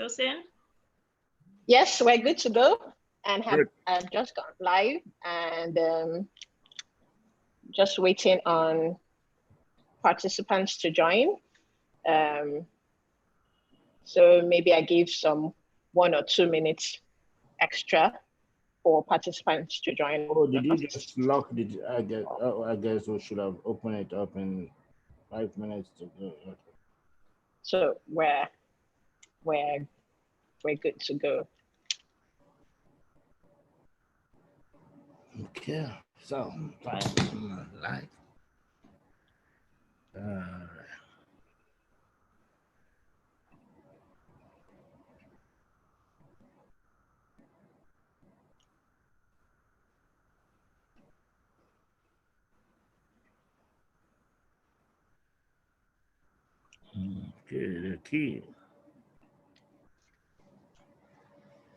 Tosin? Yes, we're good to go and have just gone live and just waiting on participants to join. So maybe I give some 1 or 2 minutes extra for participants to join. Oh, did you just lock the? I guess we should have opened it up in 5 minutes to go. So we're good to go. Okay, so live.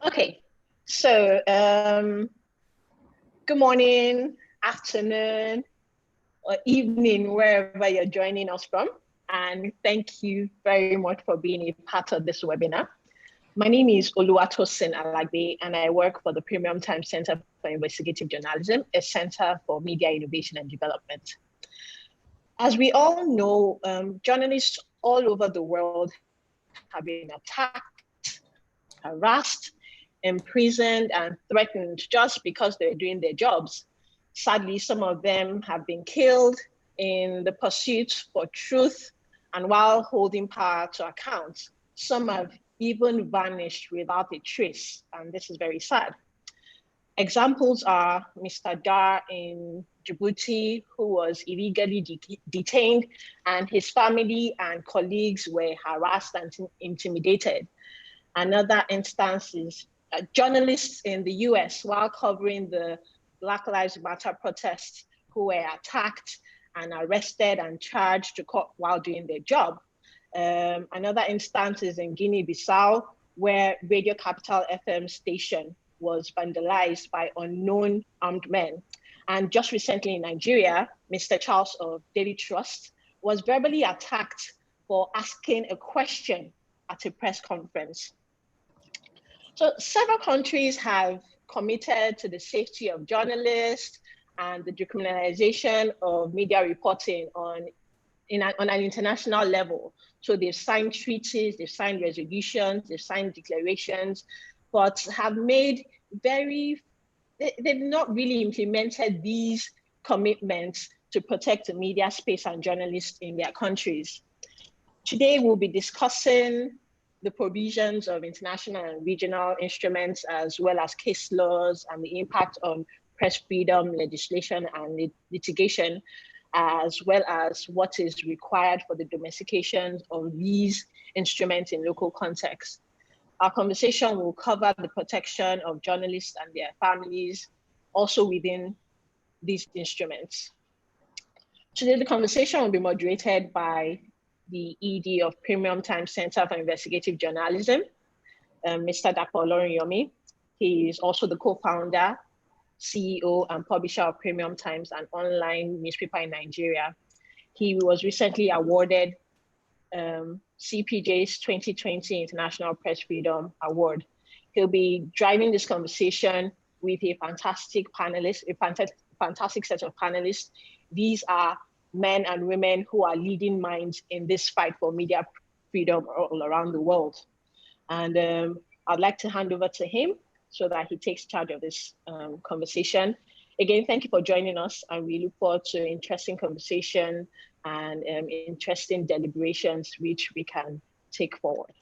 Okay, so good morning, afternoon, or evening, wherever you're joining us from. And thank you very much for being a part of this webinar. My name is Oluwatosin Alagbe, and I work for the Premium Times Center for Investigative Journalism, a center for media innovation and development. As we all know, journalists all over the world have been attacked, harassed, imprisoned, and threatened just because they're doing their jobs. Sadly, some of them have been killed in the pursuit for truth and while holding power to account. Some have even vanished without a trace, and this is very sad. Examples are Mr. Dar in Djibouti, who was illegally detained, and his family and colleagues were harassed and intimidated. Another instance is journalists in the US while covering the Black Lives Matter protests who were attacked and arrested and charged to court while doing their job. Another instance is in Guinea-Bissau, where Radio Capital FM station was vandalized by unknown armed men. And just recently in Nigeria, Mr. Charles of Daily Trust was verbally attacked for asking a question at a press conference. So several countries have committed to the safety of journalists and the decriminalization of media reporting on an international level. So they've signed treaties, they've signed resolutions, they've signed declarations, but have made they've not really implemented these commitments to protect the media space and journalists in their countries. Today, we'll be discussing the provisions of international and regional instruments, as well as case laws and the impact on press freedom legislation and litigation, as well as what is required for the domestication of these instruments in local context. Our conversation will cover the protection of journalists and their families, also within these instruments. Today, the conversation will be moderated by the ED of Premium Times Center for Investigative Journalism, Mr. Dapo Oloriyomi. He is also the co-founder, CEO, and publisher of Premium Times, an online newspaper in Nigeria. He was recently awarded CPJ's 2020 International Press Freedom Award. He'll be driving this conversation with a fantastic panelist, a fantastic set of panelists. These are men and women who are leading minds in this fight for media freedom all around the world. And I'd like to hand over to him so that he takes charge of this conversation. Again, thank you for joining us, and we look forward to interesting conversation and interesting deliberations which we can take forward.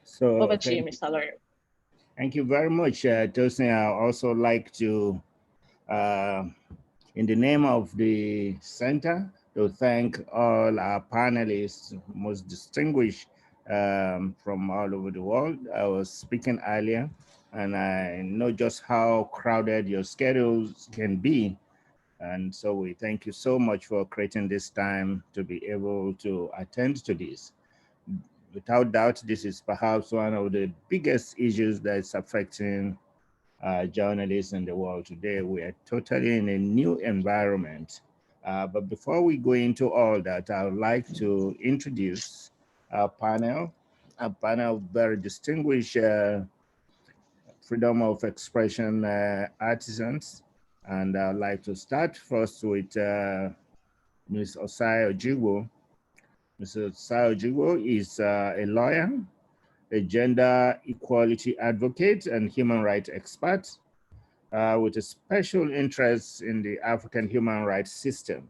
So over to you, Mr. Lawyer. Thank you very much, Tosin. I also like to, in the name of the center, to thank all our panelists, most distinguished from all over the world. I was speaking earlier, and I know just how crowded your schedules can be. And so we thank you so much for creating this time to be able to attend to this. Without doubt, this is perhaps one of the biggest issues that's affecting journalists in the world today. We are totally in a new environment. But before we go into all that, I would like to introduce our panel. a panel of very distinguished freedom of expression artisans. And I'd like to start first with Ms. Osai Ojigbo. Ms. Osai Ojigbo is a lawyer, a gender equality advocate, and human rights expert with a special interest in the African human rights system.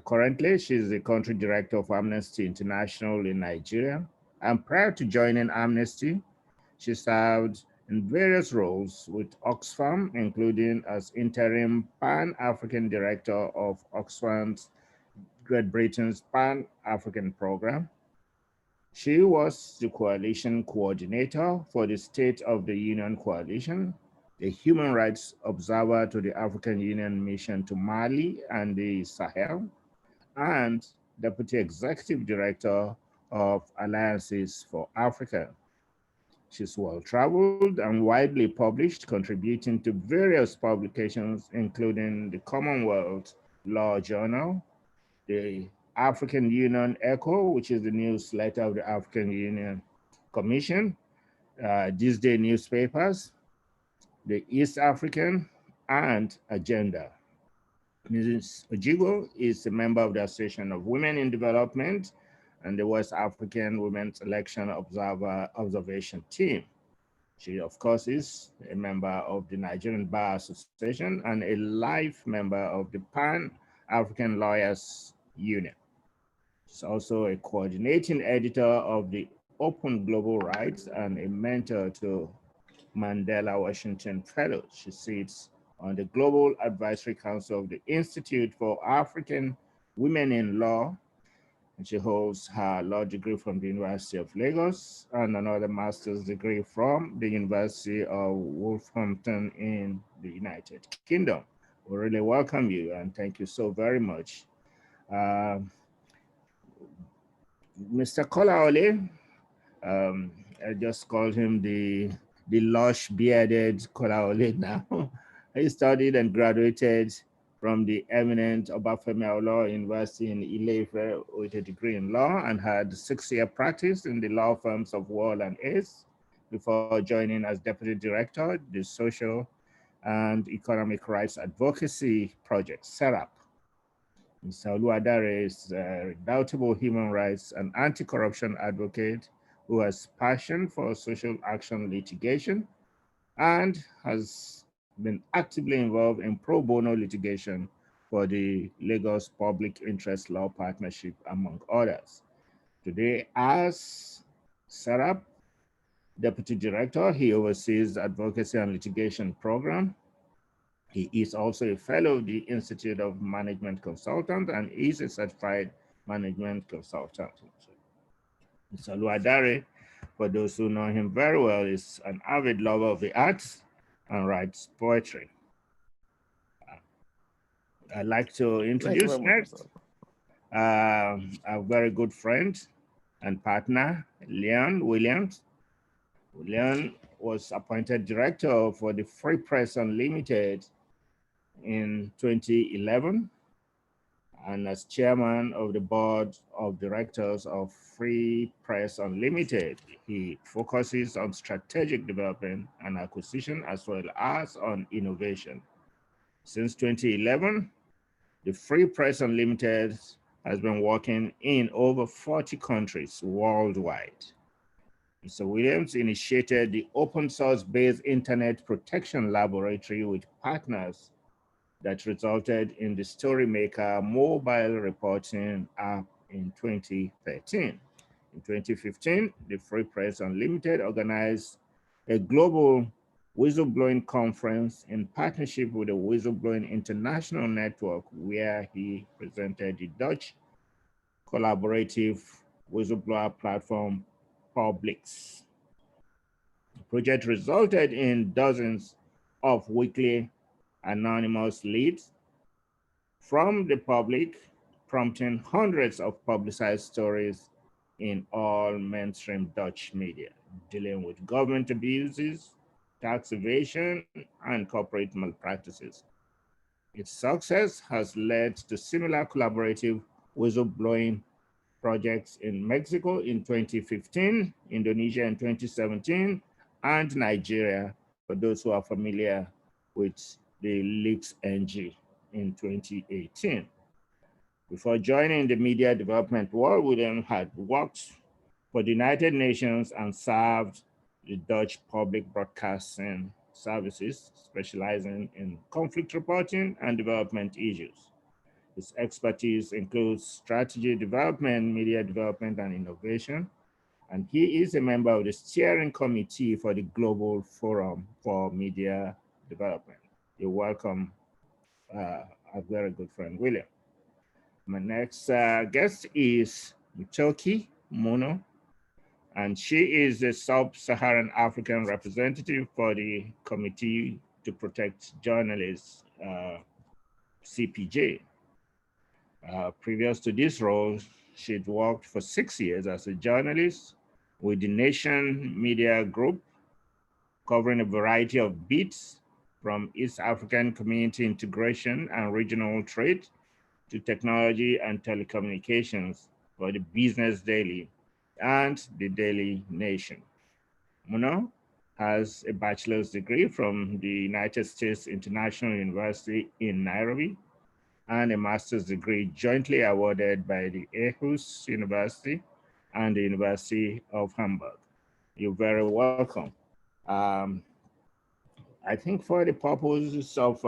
Currently, she's the country director of Amnesty International in Nigeria. And prior to joining Amnesty, she served in various roles with Oxfam, including as interim Pan-African Director of Oxfam's Great Britain's Pan-African Program. She was the coalition coordinator for the State of the Union Coalition, a human rights observer to the African Union mission to Mali and the Sahel, and Deputy Executive Director of Alliances for Africa. She's well-traveled and widely published, contributing to various publications, including the Commonwealth Law Journal, the African Union Echo, which is the newsletter of the African Union Commission, These Day newspapers, the East African, and Agenda. Mrs. Ojigbo is a member of the Association of Women in Development and the West African Women's Election Observation Team. She, of course, is a member of the Nigerian Bar Association and a life member of the Pan-African Lawyers Union. She's also a coordinating editor of the Open Global Rights and a mentor to Mandela Washington Fellows. She sits on the Global Advisory Council of the Institute for African Women in Law, and she holds her law degree from the University of Lagos and another master's degree from the University of Wolverhampton in the United Kingdom. We really welcome you and thank you so very much. Mr. Kolaole, I just called him the lush bearded Kolaole now. He studied and graduated from the eminent Obafemi Awolowo University in Ile-Ife with a degree in law and had 6-year practice in the law firms of Wall and Ace before joining as deputy director, the Social and Economic Rights Advocacy Project, SERAP. Mr. Oluwadare is a redoubtable human rights and anti-corruption advocate who has passion for social action litigation and has been actively involved in pro bono litigation for the Lagos Public Interest Law Partnership, among others. Today, as SERAP Deputy Director, he oversees the Advocacy and Litigation Program. He is also a fellow of the Institute of Management Consultants and is a certified management consultant. Mr. Oluwadare, for those who know him very well, is an avid lover of the arts and writes poetry. I'd like to introduce next a very good friend and partner, Leon Williams. Leon was appointed director for the Free Press Unlimited in 2011 and as chairman of the board of directors of Free Press Unlimited. He focuses on strategic development and acquisition as well as on innovation. Since 2011, the Free Press Unlimited has been working in over 40 countries worldwide. Mr. Williams initiated the open source-based Internet Protection Laboratory with partners that resulted in the Storymaker mobile reporting app in 2013. In 2015, the Free Press Unlimited organized a global whistleblowing conference in partnership with the Whistleblowing International Network, where he presented the Dutch collaborative whistleblower platform, Publix. The project resulted in dozens of weekly anonymous leads from the public, prompting hundreds of publicized stories in all mainstream Dutch media, dealing with government abuses, tax evasion, and corporate malpractices. Its success has led to similar collaborative whistleblowing projects in Mexico in 2015, Indonesia in 2017, and Nigeria, for those who are familiar with the Leaks NG in 2018. Before joining the media development world, William had worked for the United Nations and served the Dutch Public Broadcasting Services, specializing in conflict reporting and development issues. His expertise includes strategy development, media development, and innovation. And he is a member of the steering committee for the Global Forum for Media Development. You're welcome, a very good friend, William. My next guest is Mutoki Mono, and she is the Sub-Saharan African representative for the Committee to Protect Journalists, CPJ. Previous to this role, she'd worked for 6 years as a journalist with the Nation Media Group, covering a variety of beats from East African community integration and regional trade to technology and telecommunications for the Business Daily and the Daily Nation. Muno has a bachelor's degree from the United States International University in Nairobi and a master's degree jointly awarded by the Aarhus University and the University of Hamburg. You're very welcome. I think for the purposes of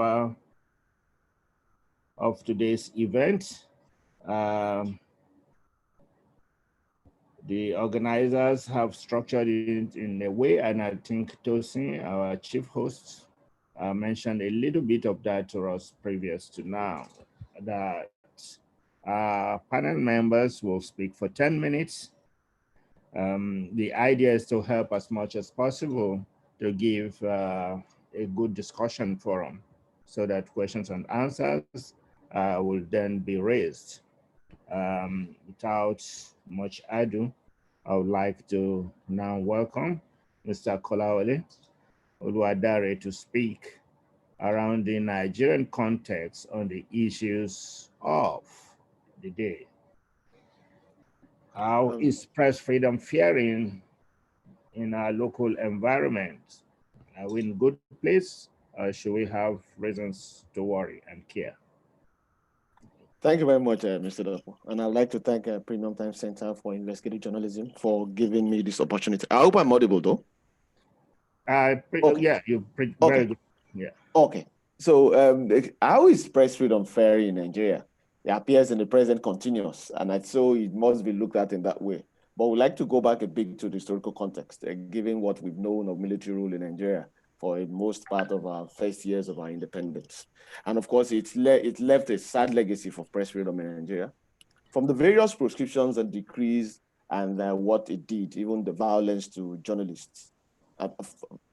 today's event, the organizers have structured it in a way, and I think Tosin, our chief host, mentioned a little bit of that to us previous to now, that panel members will speak for 10 minutes. The idea is to help as much as possible to give a good discussion forum so that questions and answers will then be raised. Without much ado, I would like to now welcome Mr. Kolawole Oluwadare to speak around the Nigerian context on the issues of the day. How is press freedom faring in our local environment? Are we in a good place, or should we have reasons to worry and care? Thank you very much, Mr. Dopo. And I'd like to thank Premium Time Center for Investigative Journalism for giving me this opportunity. I hope I'm audible, though. Okay. Yeah, you're very good. Yeah. Okay. So how is press freedom faring in Nigeria? It appears in the present continuous, and so it must be looked at in that way. But we'd like to go back a bit to the historical context, given what we've known of military rule in Nigeria for the most part of our first years of our independence. And of course, it left a sad legacy for press freedom in Nigeria. From the various proscriptions and decrees and what it did, even the violence to journalists.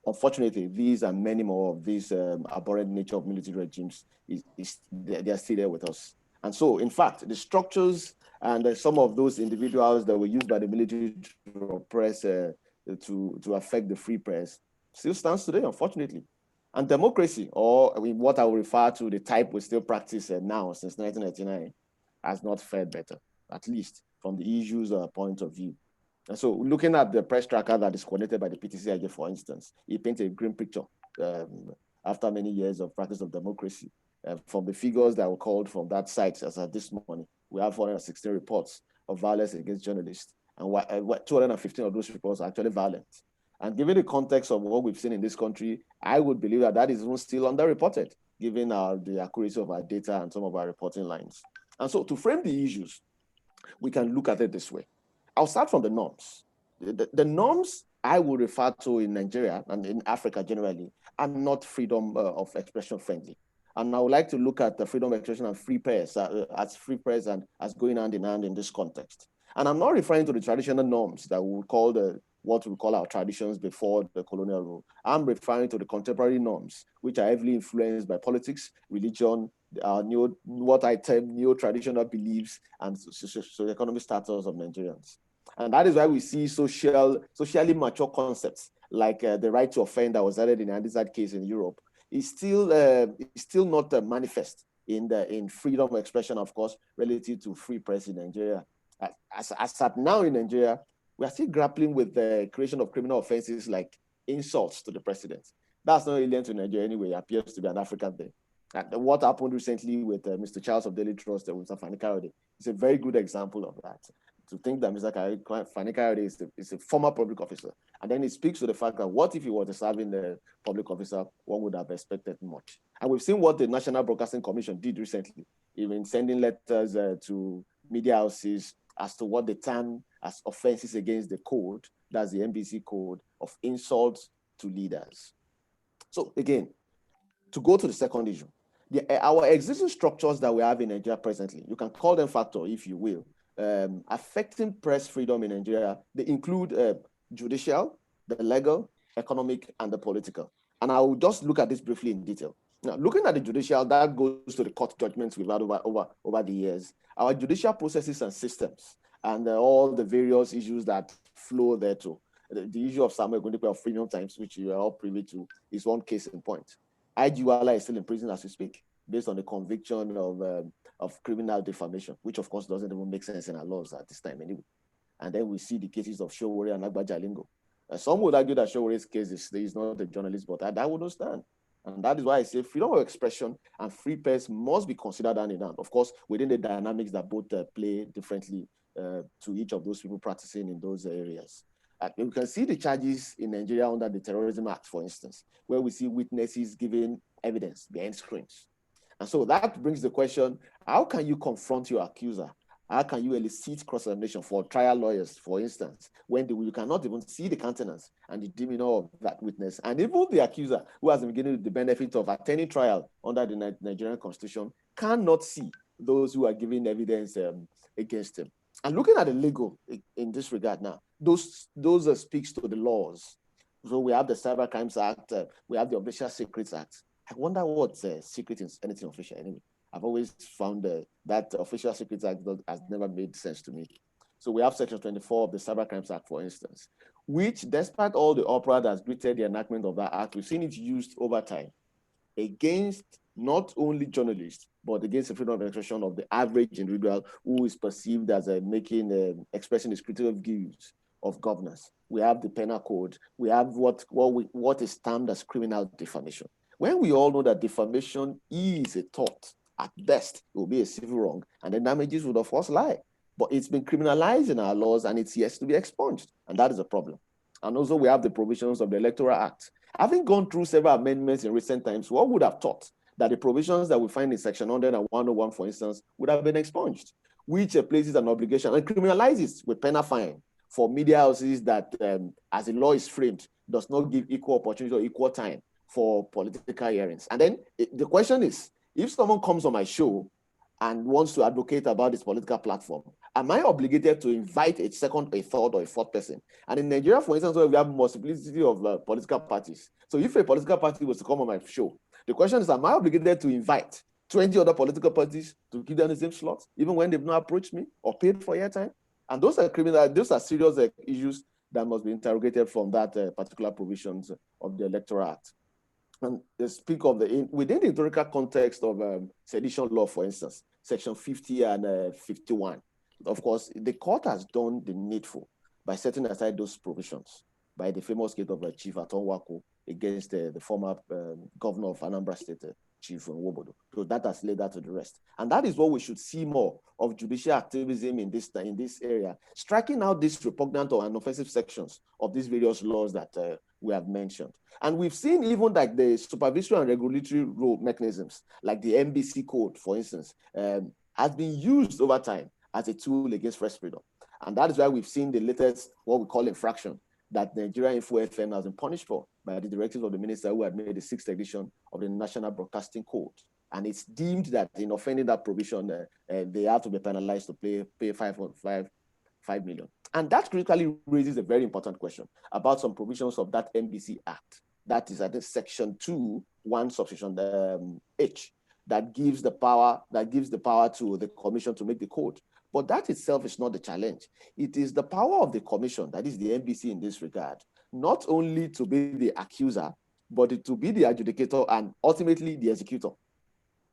Unfortunately, these and many more of these abhorrent nature of military regimes, they are still there with us. And so, in fact, the structures and some of those individuals that were used by the military to oppress, to affect the free press, still stands today, unfortunately. And democracy, or what I will refer to the type we still practice now since 1999, has not fared better, at least from the issues point of view. And so looking at the press tracker that is coordinated by the PTCIJ, for instance, it paints a grim picture after many years of practice of democracy. From the figures that were called from that site as of this morning, we have 416 reports of violence against journalists, and 215 of those reports are actually violent. And given the context of what we've seen in this country, I would believe that that is even still underreported, given the accuracy of our data and some of our reporting lines. And so to frame the issues, we can look at it this way. I'll start from the norms. The norms I would refer to in Nigeria and in Africa generally are not freedom of expression friendly. And I would like to look at the freedom of expression and free press as free press and as going hand in hand in this context. And I'm not referring to the traditional norms that we would call what we call our traditions before the colonial rule. I'm referring to the contemporary norms, which are heavily influenced by politics, religion, what I term neo-traditional beliefs, and socio-economic status of Nigerians. And that is why we see socially mature concepts like the right to offend that was added in the Andizad case in Europe is still not manifest in freedom of expression, of course, relative to free press in Nigeria. As at now in Nigeria, we are still grappling with the creation of criminal offenses like insults to the president. That's not alien to Nigeria anyway. It appears to be an African thing. And what happened recently with Mr. Charles of Daily Trust and Mr. Fani Kayode is a very good example of that. To think that Mr. Fani Kayode is a former public officer, and then it speaks to the fact that what if he was a serving public officer, one would have expected much. And we've seen what the National Broadcasting Commission did recently, even sending letters to media houses as to what they term as offenses against the code, that's the NBC code, of insults to leaders. So again, to go to the second issue, our existing structures that we have in Nigeria presently, you can call them factor if you will, affecting press freedom in Nigeria. They include judicial, the legal, economic, and the political. And I will just look at this briefly in detail. Now, looking at the judicial, that goes to the court judgments we've had over the years. Our judicial processes and systems, and all the various issues that flow there too. The issue of Samuel Gundipe of Premium Times, which you are all privy to, is one case in point. IGWala is still in prison as we speak, based on the conviction of criminal defamation, which of course doesn't even make sense in our laws at this time anyway. And then we see the cases of Showore and Agbaja Lingo. Some would argue that Showore's case is not a journalist, but that would not stand. And that is why I say freedom of expression and free press must be considered hand in hand. Of course, within the dynamics that both play differently to each of those people practicing in those areas. You can see the charges in Nigeria under the Terrorism Act, for instance, where we see witnesses giving evidence behind screens. And so that brings the question, how can you confront your accuser? How can you elicit cross-examination for trial lawyers, for instance, when you cannot even see the countenance and the demeanor of that witness? And even the accuser, who has been given the benefit of attending trial under the Nigerian Constitution, cannot see those who are giving evidence against him. And looking at the legal in this regard now, those speaks to the laws. So we have the Cyber Crimes Act, we have the Official Secrets Act. I wonder what secret is anything official anyway. I've always found that Official Secrets Act has never made sense to me. So we have Section 24 of the Cyber Crimes Act, for instance, which, despite all the uproar that's greeted the enactment of that act, we've seen it used over time against not only journalists, but against the freedom of expression of the average individual who is perceived as expressing his critical views of governance. We have the penal code. We have what is termed as criminal defamation. When we all know that defamation is a tort, at best, it will be a civil wrong, and the damages would of course lie. But it's been criminalized in our laws, and it's yet to be expunged, and that is a problem. And also we have the provisions of the Electoral Act. Having gone through several amendments in recent times, one would have thought that the provisions that we find in Section 100 and 101, for instance, would have been expunged, which places an obligation and criminalizes with penal fine for media houses that, as the law is framed, does not give equal opportunity or equal time for political hearings. And then the question is, if someone comes on my show and wants to advocate about this political platform, am I obligated to invite a second, a third, or a fourth person? And in Nigeria, for instance, where we have multiplicity of political parties. So if a political party was to come on my show, the question is, am I obligated to invite 20 other political parties to give them the same slot, even when they've not approached me or paid for airtime? And those are criminal, those are serious issues that must be interrogated from that particular provisions of the Electoral Act. And they speak of within the historical context of sedition law, for instance, Section 50 and 51. Of course, the court has done the needful by setting aside those provisions by the famous case of Chief Atonwako against the former governor of Anambra State, Chief Nwobodo. So that has laid that to the rest. And that is what we should see more of judicial activism in this area, striking out these repugnant or offensive sections of these various laws that we have mentioned. And we've seen even like the supervisory and regulatory role mechanisms, like the NBC code, for instance, has been used over time as a tool against press freedom. And that is why we've seen the latest, what we call infraction, that Nigeria Info FM has been punished for by the directives of the minister who had made the 6th edition of the National Broadcasting Code. And it's deemed that in offending that provision, they have to be penalized to pay 5 million. And that critically raises a very important question about some provisions of that NBC Act. That is at the Section 2, 1 subsection H, that gives the power to the commission to make the code. But that itself is not the challenge. It is the power of the commission, that is the NBC in this regard, not only to be the accuser, but to be the adjudicator and ultimately the executor.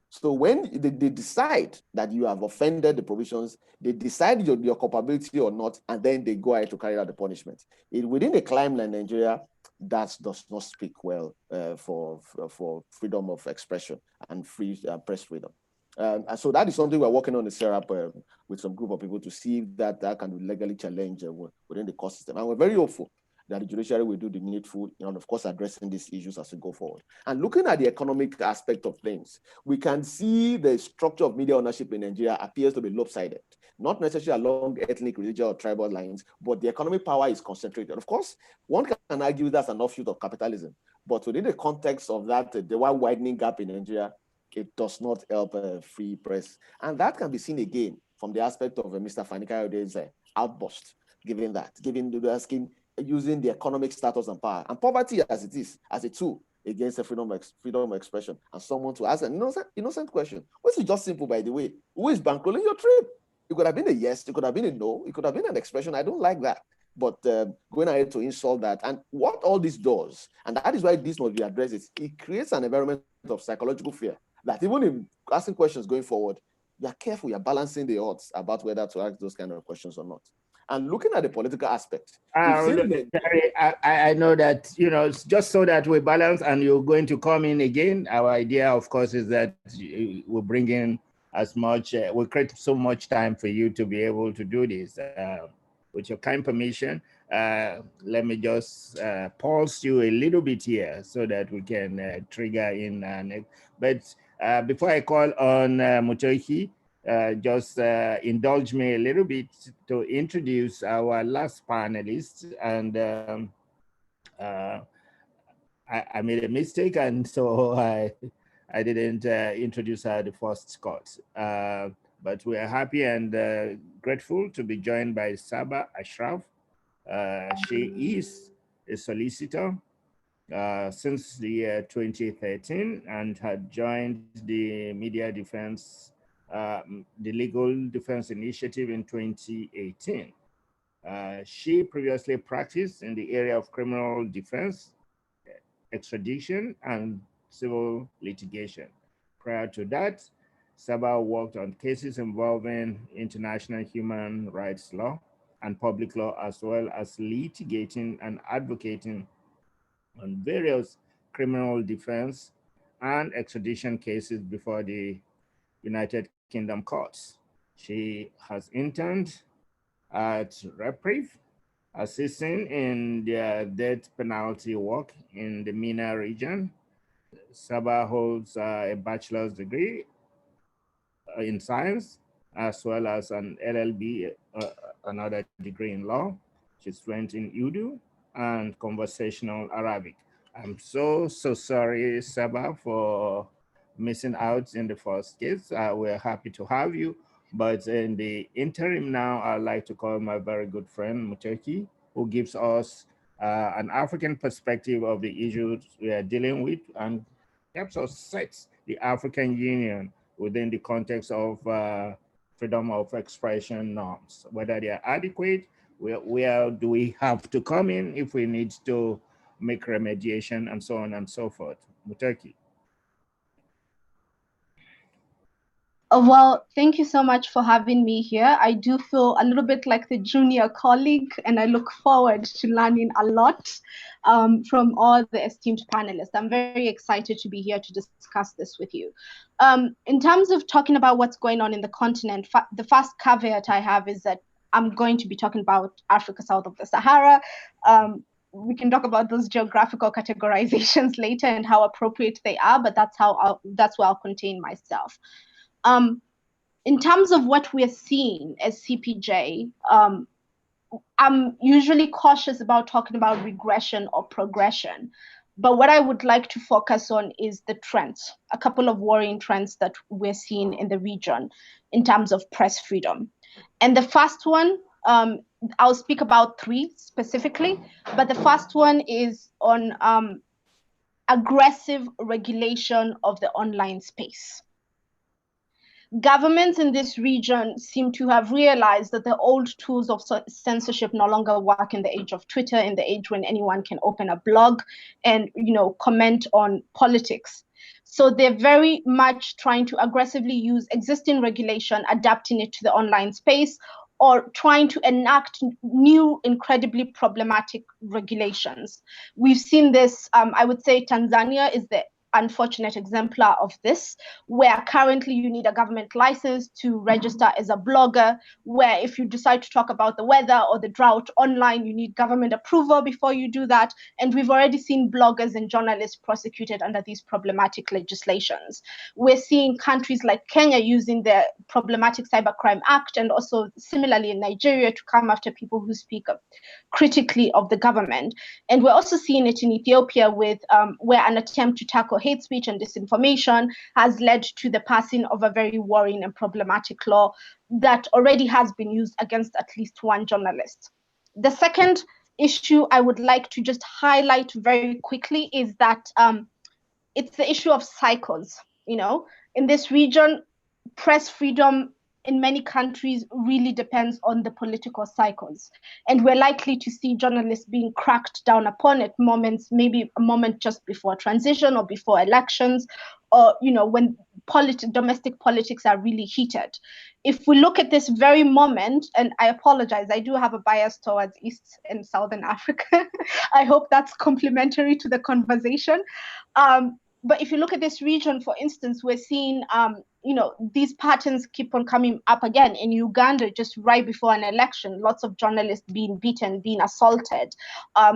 So when they decide that you have offended the provisions, they decide your culpability or not, and then they go ahead to carry out the punishment. Within a climate like Nigeria, that does not speak well for freedom of expression and free press freedom. And so that is something we're working on the setup with some group of people to see if that can be legally challenged within the court system. And we're very hopeful that the judiciary will do the needful, and of course, addressing these issues as we go forward. And looking at the economic aspect of things, we can see the structure of media ownership in Nigeria appears to be lopsided, not necessarily along ethnic, religious, or tribal lines, but the economic power is concentrated. Of course, one can argue that's an offshoot of capitalism, but within the context of that, the widening gap in Nigeria, it does not help free press. And that can be seen again from the aspect of Mr. Fani Kayode's outburst, given asking, using the economic status and power and poverty as it is, as a tool against the freedom of expression, and someone to ask an innocent question, which is just simple, by the way. Who is bankrolling your trip? It could have been a yes, it could have been a no, it could have been an expression. I don't like that. But going ahead to insult that, and what all this does, and that is why this must be addressed, is it creates an environment of psychological fear that even in asking questions going forward, you're careful, you're balancing the odds about whether to ask those kind of questions or not. And looking at the political aspect, I know that, it's just so that we balance, and you're going to come in again. Our idea, of course, is that we'll bring in as much, we'll create so much time for you to be able to do this. With your kind permission, let me just pause you a little bit here so that we can trigger in. But before I call on Mutoki, just indulge me a little bit to introduce our last panelist. And I made a mistake, and so I didn't introduce her the first cut. But we are happy and grateful to be joined by Saba Ashraf. She is a solicitor since the year 2013 and had joined the Media Defense, the Legal Defense Initiative in 2018. She previously practiced in the area of criminal defense, extradition, and civil litigation. Prior to that, Saba worked on cases involving international human rights law and public law, as well as litigating and advocating on various criminal defense and extradition cases before the United Kingdom courts. She has interned at Reprieve, assisting in their death penalty work in the MENA region. Saba holds a bachelor's degree in science, as well as an LLB, another degree in law. She's fluent in Urdu and conversational Arabic. I'm so sorry, Saba, for missing out in the first case. We're happy to have you, but in the interim now, I'd like to call my very good friend, Mutoki, who gives us an African perspective of the issues we are dealing with and helps us set the African Union within the context of freedom of expression norms, whether they are adequate, where do we have to come in if we need to make remediation, and so on and so forth. Mutoki. Well, thank you so much for having me here. I do feel a little bit like the junior colleague, and I look forward to learning a lot from all the esteemed panelists. I'm very excited to be here to discuss this with you. In terms of talking about what's going on in the continent, the first caveat I have is that I'm going to be talking about Africa south of the Sahara. We can talk about those geographical categorizations later and how appropriate they are, but that's where I'll contain myself. In terms of what we're seeing as CPJ, I'm usually cautious about talking about regression or progression. But what I would like to focus on is the trends, a couple of worrying trends that we're seeing in the region in terms of press freedom. And the first one, I'll speak about three specifically, but the first one is on aggressive regulation of the online space. Governments in this region seem to have realized that the old tools of censorship no longer work in the age of Twitter, in the age when anyone can open a blog and comment on politics. So they're very much trying to aggressively use existing regulation, adapting it to the online space, or trying to enact new, incredibly problematic regulations. We've seen this, I would say Tanzania is the unfortunate exemplar of this, where currently you need a government license to register as a blogger, where if you decide to talk about the weather or the drought online, you need government approval before you do that. And we've already seen bloggers and journalists prosecuted under these problematic legislations. We're seeing countries like Kenya using the problematic Cybercrime Act, and also similarly in Nigeria, to come after people who speak critically of the government. And we're also seeing it in Ethiopia with where an attempt to tackle hate speech and disinformation has led to the passing of a very worrying and problematic law that already has been used against at least one journalist. The second issue I would like to just highlight very quickly is that it's the issue of cycles. In this region, press freedom in many countries really depends on the political cycles. And we're likely to see journalists being cracked down upon at moments, maybe a moment just before transition or before elections, or when domestic politics are really heated. If we look at this very moment, and I apologize, I do have a bias towards East and Southern Africa. I hope that's complementary to the conversation. But if you look at this region, for instance, we're seeing these patterns keep on coming up again. In Uganda, just right before an election, lots of journalists being beaten, being assaulted,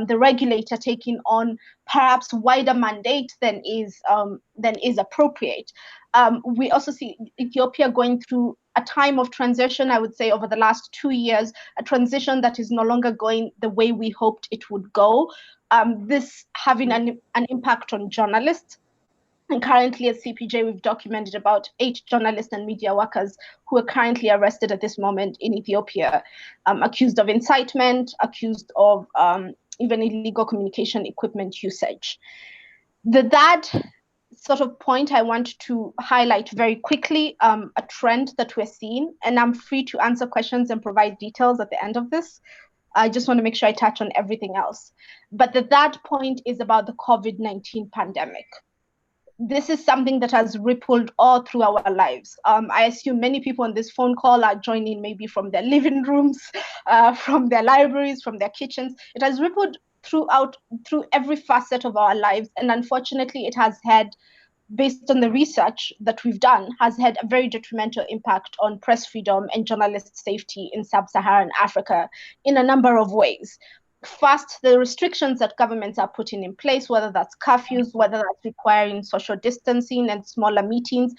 the regulator taking on perhaps wider mandate than is appropriate. We also see Ethiopia going through a time of transition, I would say, over the last 2 years, a transition that is no longer going the way we hoped it would go. This having an impact on journalists. And currently at CPJ, we've documented about 8 journalists and media workers who are currently arrested at this moment in Ethiopia, accused of incitement, accused of even illegal communication equipment usage. That sort of point I want to highlight very quickly, a trend that we're seeing, and I'm free to answer questions and provide details at the end of this. I just want to make sure I touch on everything else. But that point is about the COVID-19 pandemic. This is something that has rippled all through our lives. I assume many people on this phone call are joining maybe from their living rooms, from their libraries, from their kitchens. It has rippled through every facet of our lives. And unfortunately, it has had, based on the research that we've done, has had a very detrimental impact on press freedom and journalist safety in Sub-Saharan Africa in a number of ways. First, the restrictions that governments are putting in place, whether that's curfews, whether that's requiring social distancing and smaller meetings,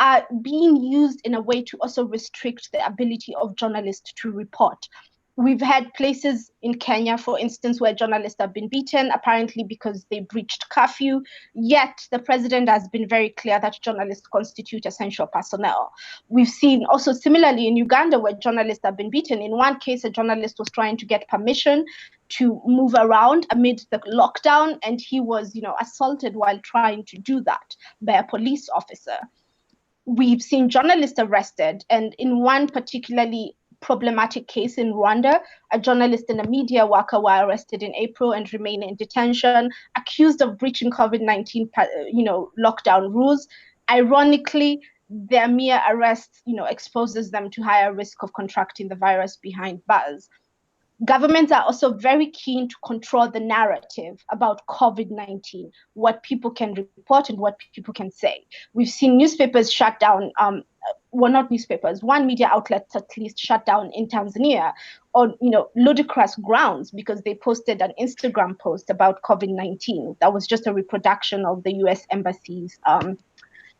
are being used in a way to also restrict the ability of journalists to report. We've had places in Kenya, for instance, where journalists have been beaten, apparently because they breached curfew. Yet the president has been very clear that journalists constitute essential personnel. We've seen also similarly in Uganda where journalists have been beaten. In one case, a journalist was trying to get permission to move around amid the lockdown, and he was, assaulted while trying to do that by a police officer. We've seen journalists arrested, and in one particularly problematic case in Rwanda, a journalist and a media worker were arrested in April and remain in detention, accused of breaching COVID-19, lockdown rules. Ironically, their mere arrest, exposes them to higher risk of contracting the virus behind bars. Governments are also very keen to control the narrative about COVID-19, what people can report and what people can say. We've seen newspapers shut down, not newspapers, one media outlet at least shut down in Tanzania on, ludicrous grounds because they posted an Instagram post about COVID-19. That was just a reproduction of the US Embassy's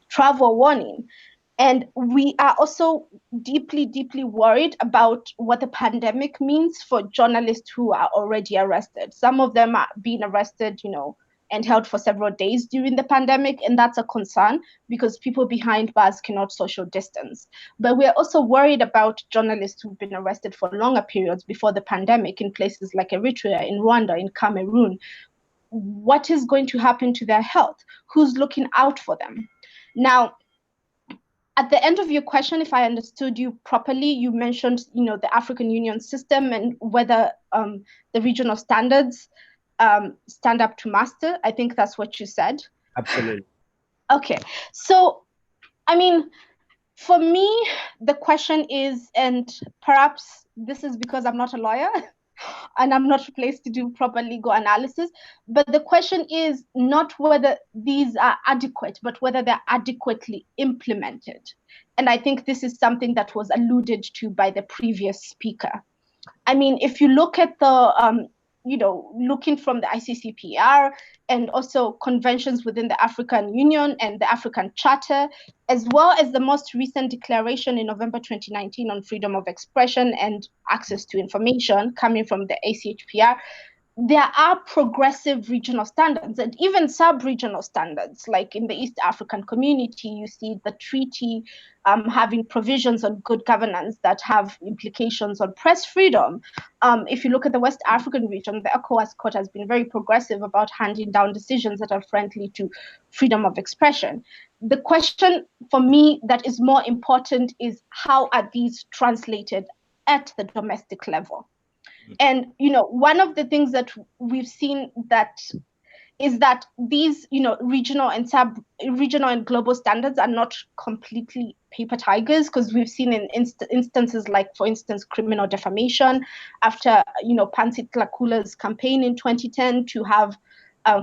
travel warning. And we are also deeply, deeply worried about what the pandemic means for journalists who are already arrested. Some of them are being arrested, and held for several days during the pandemic. And that's a concern because people behind bars cannot social distance. But we're also worried about journalists who've been arrested for longer periods before the pandemic in places like Eritrea, in Rwanda, in Cameroon. What is going to happen to their health? Who's looking out for them? Now, at the end of your question, if I understood you properly, you mentioned, the African Union system and whether the regional standards stand up to master. I think that's what you said. Absolutely. Okay, so I mean, for me, the question is, and perhaps this is because I'm not a lawyer and I'm not placed to do proper legal analysis, but the question is not whether these are adequate, but whether they're adequately implemented. And I think this is something that was alluded to by the previous speaker. I mean, if you look at the, looking from the ICCPR and also conventions within the African Union and the African Charter, as well as the most recent declaration in November 2019 on freedom of expression and access to information coming from the ACHPR, there are progressive regional standards and even sub-regional standards. Like in the East African community, you see the treaty having provisions on good governance that have implications on press freedom. If you look at the West African region, the ECOWAS Court has been very progressive about handing down decisions that are friendly to freedom of expression. The question for me that is more important is how are these translated at the domestic level? And one of the things that we've seen that is that these regional and sub-regional and global standards are not completely paper tigers, because we've seen in instances like, for instance, criminal defamation after Pansit Lakula's campaign in 2010 to have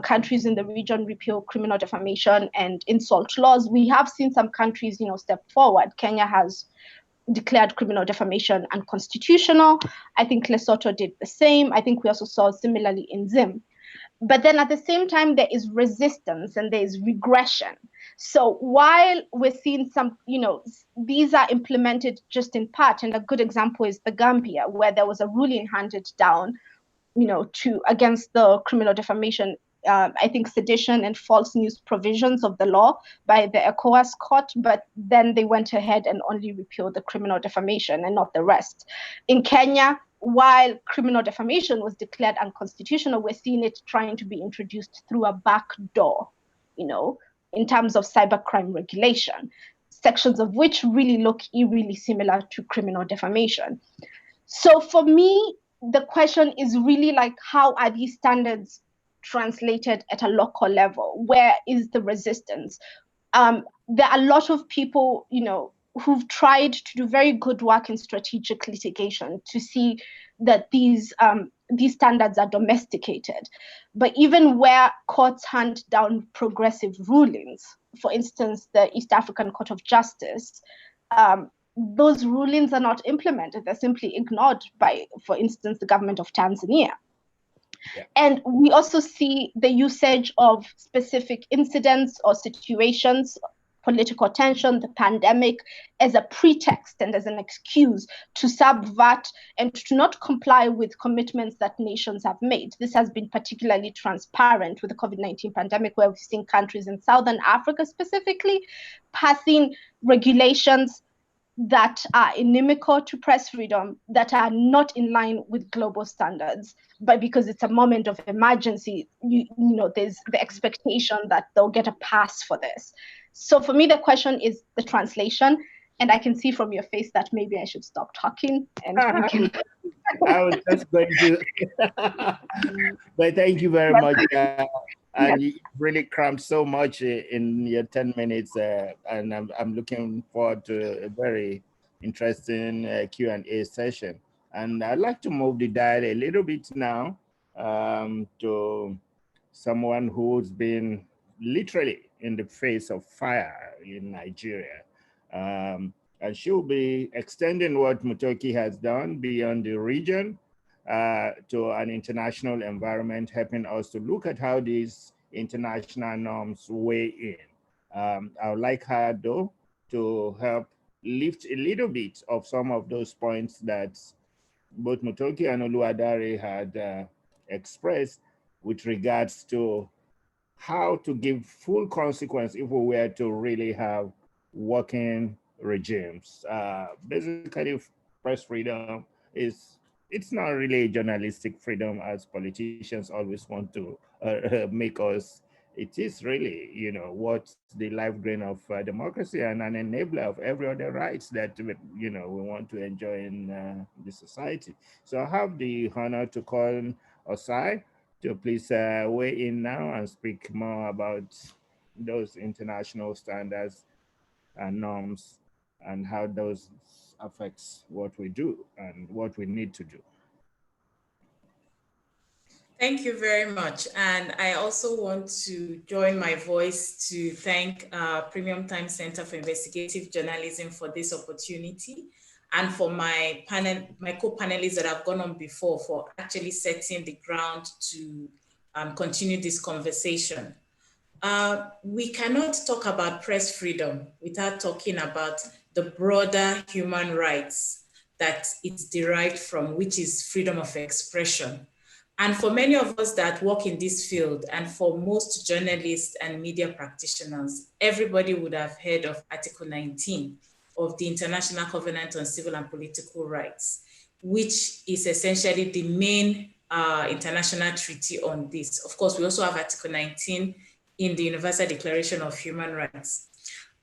countries in the region repeal criminal defamation and insult laws. We have seen some countries step forward. Kenya has declared criminal defamation unconstitutional. I think Lesotho did the same. I think we also saw similarly in Zim. But then at the same time, there is resistance and there is regression. So while we're seeing some, these are implemented just in part, and a good example is the Gambia, where there was a ruling handed down, against the criminal defamation, I think sedition and false news provisions of the law by the ECOWAS court, but then they went ahead and only repealed the criminal defamation and not the rest. In Kenya, while criminal defamation was declared unconstitutional, we're seeing it trying to be introduced through a back door, in terms of cybercrime regulation, sections of which really look eerily similar to criminal defamation. So for me, the question is really like, how are these standards translated at a local level? Where is the resistance? There are a lot of people, who've tried to do very good work in strategic litigation to see that these standards are domesticated. But even where courts hand down progressive rulings, for instance, the East African Court of Justice, those rulings are not implemented. They're simply ignored by, for instance, the government of Tanzania. Yeah. And we also see the usage of specific incidents or situations, political tension, the pandemic, as a pretext and as an excuse to subvert and to not comply with commitments that nations have made. This has been particularly transparent with the COVID-19 pandemic, where we've seen countries in Southern Africa specifically passing regulations that are inimical to press freedom, that are not in line with global standards. But because it's a moment of emergency, there's the expectation that they'll get a pass for this. So for me, the question is the translation. And I can see from your face that maybe I should stop talking. And we can... I was just going to, but thank you very much. And you really crammed so much in your 10 minutes, and I'm looking forward to a very interesting Q&A session. And I'd like to move the dial a little bit now to someone who's been literally in the face of fire in Nigeria. And she'll be extending what Mutoki has done beyond the region to an international environment, helping us to look at how these international norms weigh in. I would like her, though, to help lift a little bit of some of those points that both Mutoki and Oluwadare had expressed with regards to how to give full consequence if we were to really have working regimes. Basically, press freedom it's not really journalistic freedom as politicians always want to make us. It is really, what's the life grain of democracy and an enabler of every other rights that, we want to enjoy in the society. So I have the honor to call Osai to please weigh in now and speak more about those international standards and norms and how those affects what we do and what we need to do. Thank you very much. And I also want to join my voice to thank Premium Time Center for Investigative Journalism for this opportunity, and for my co-panelists that have gone on before for actually setting the ground to continue this conversation. We cannot talk about press freedom without talking about the broader human rights that it's derived from, which is freedom of expression. And for many of us that work in this field, and for most journalists and media practitioners, everybody would have heard of Article 19 of the International Covenant on Civil and Political Rights, which is essentially the main international treaty on this. Of course, we also have Article 19 in the Universal Declaration of Human Rights.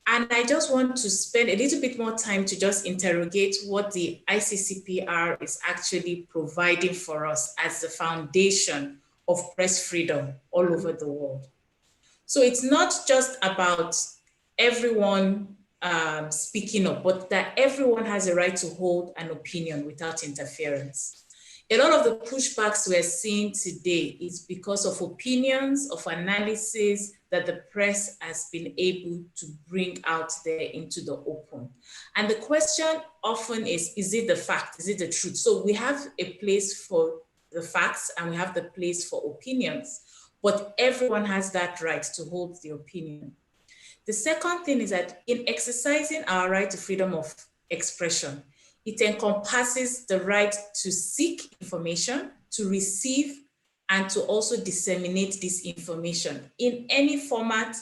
And I just want to spend a little bit more time to just interrogate what the ICCPR is actually providing for us as the foundation of press freedom all over the world. So it's not just about everyone speaking up, but that everyone has a right to hold an opinion without interference. A lot of the pushbacks we're seeing today is because of opinions, of analysis that the press has been able to bring out there into the open. And the question often is it the fact? Is it the truth? So we have a place for the facts and we have the place for opinions, but everyone has that right to hold the opinion. The second thing is that in exercising our right to freedom of expression, it encompasses the right to seek information, to receive, and to also disseminate this information in any format,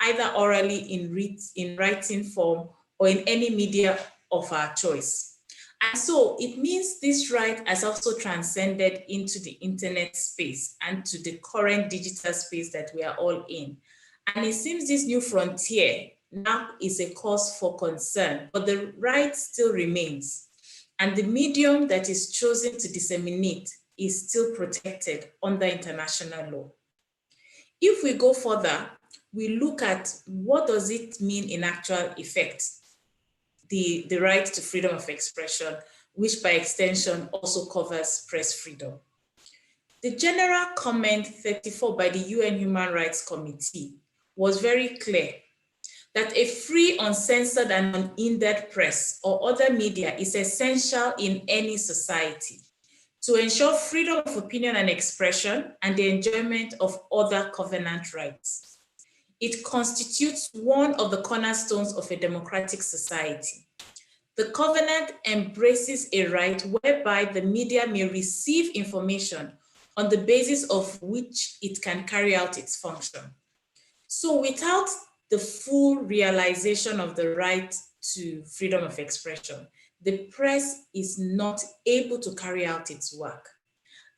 either orally in writing form or in any media of our choice. And so it means this right has also transcended into the internet space and to the current digital space that we are all in. And it seems this new frontier now is a cause for concern, but the right still remains. And the medium that is chosen to disseminate is still protected under international law. If we go further, we look at what does it mean in actual effect, the right to freedom of expression, which by extension also covers press freedom. The General Comment 34 by the UN Human Rights Committee was very clear that a free, uncensored, and unhindered press or other media is essential in any society to ensure freedom of opinion and expression and the enjoyment of other covenant rights. It constitutes one of the cornerstones of a democratic society. The covenant embraces a right whereby the media may receive information on the basis of which it can carry out its function. So without the full realization of the right to freedom of expression, the press is not able to carry out its work.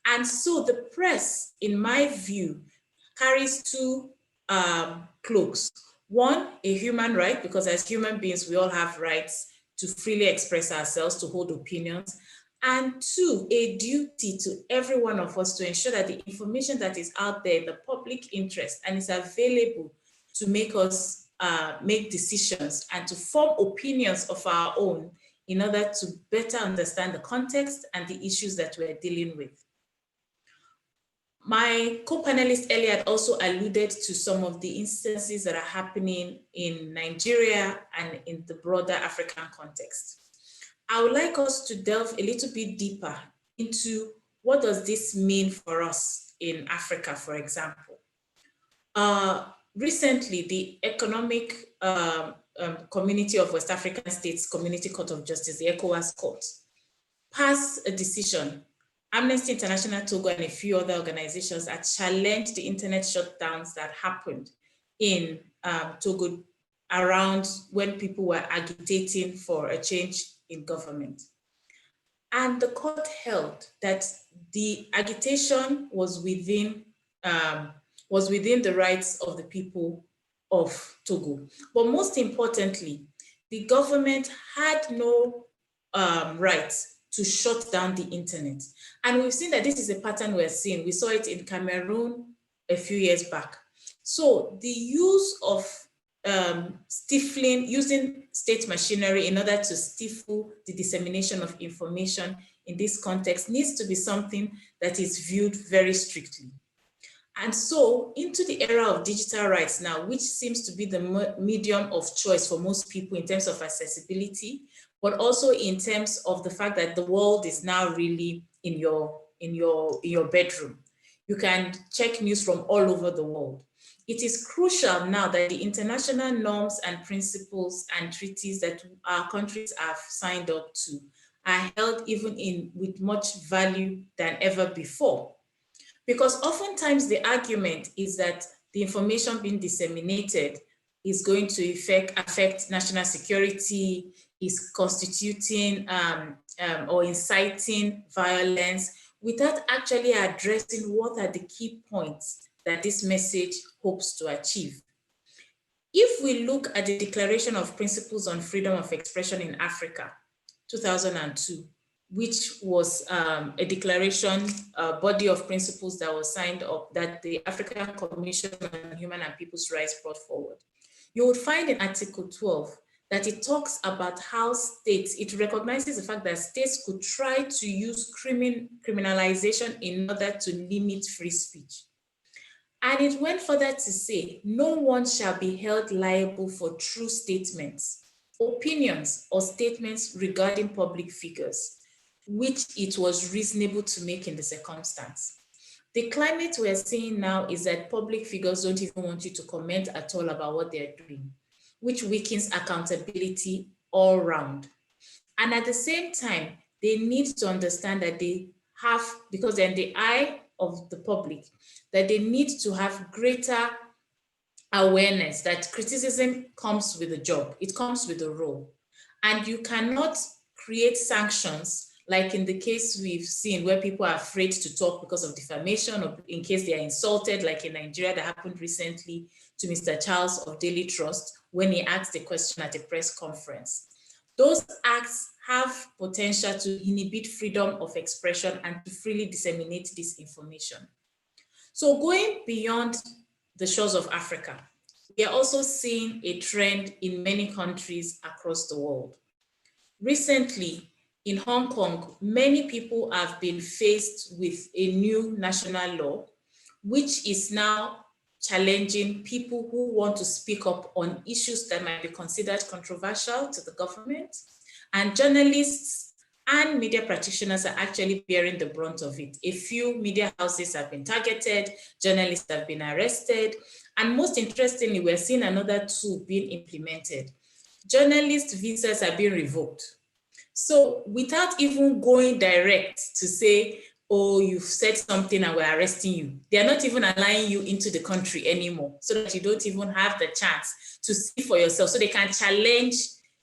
And so the press, in my view, carries two cloaks. One, a human right, because as human beings, we all have rights to freely express ourselves, to hold opinions. And two, a duty to every one of us to ensure that the information that is out there in the public interest and is available to make us make decisions and to form opinions of our own in order to better understand the context and the issues that we're dealing with. My co-panelist Elliot also alluded to some of the instances that are happening in Nigeria and in the broader African context. I would like us to delve a little bit deeper into what does this mean for us in Africa, for example. Recently, the Economic Community of West African States Community Court of Justice, the ECOWAS Court, passed a decision. Amnesty International Togo and a few other organizations had challenged the internet shutdowns that happened in Togo around when people were agitating for a change in government. And the court held that the agitation was within the rights of the people of Togo. But most importantly, the government had no rights to shut down the internet. And we've seen that this is a pattern we're seeing. We saw it in Cameroon a few years back. So the use of using state machinery in order to stifle the dissemination of information in this context needs to be something that is viewed very strictly. And so into the era of digital rights now, which seems to be the medium of choice for most people in terms of accessibility, but also in terms of the fact that the world is now really in your bedroom. You can check news from all over the world. It is crucial now that the international norms and principles and treaties that our countries have signed up to are held even with much value than ever before. Because oftentimes the argument is that the information being disseminated is going to affect national security, is constituting or inciting violence, without actually addressing what are the key points that this message hopes to achieve. If we look at the Declaration of Principles on Freedom of Expression in Africa, 2002, which was a declaration, body of principles that was signed up, that the African Commission on Human and People's Rights brought forward. You would find in Article 12 that it talks about how states, it recognizes the fact that states could try to use criminalization in order to limit free speech. And it went further to say, no one shall be held liable for true statements, opinions, or statements regarding public figures, which it was reasonable to make in the circumstance. The climate we're seeing now is that public figures don't even want you to comment at all about what they're doing, which weakens accountability all round. And at the same time, they need to understand that they have, because they're in the eye of the public, that they need to have greater awareness that criticism comes with a job, it comes with a role. And you cannot create sanctions like in the case we've seen where people are afraid to talk because of defamation or in case they are insulted, like in Nigeria that happened recently to Mr. Charles of Daily Trust when he asked a question at a press conference. Those acts have potential to inhibit freedom of expression and to freely disseminate this information. So going beyond the shores of Africa, we are also seeing a trend in many countries across the world. Recently, in Hong Kong, many people have been faced with a new national law, which is now challenging people who want to speak up on issues that might be considered controversial to the government. And journalists and media practitioners are actually bearing the brunt of it. A few media houses have been targeted, journalists have been arrested, and most interestingly, we're seeing another tool being implemented. Journalist visas are being revoked. So without even going direct to say, oh, you've said something and we're arresting you, they're not even allowing you into the country anymore so that you don't even have the chance to see for yourself. So they can challenge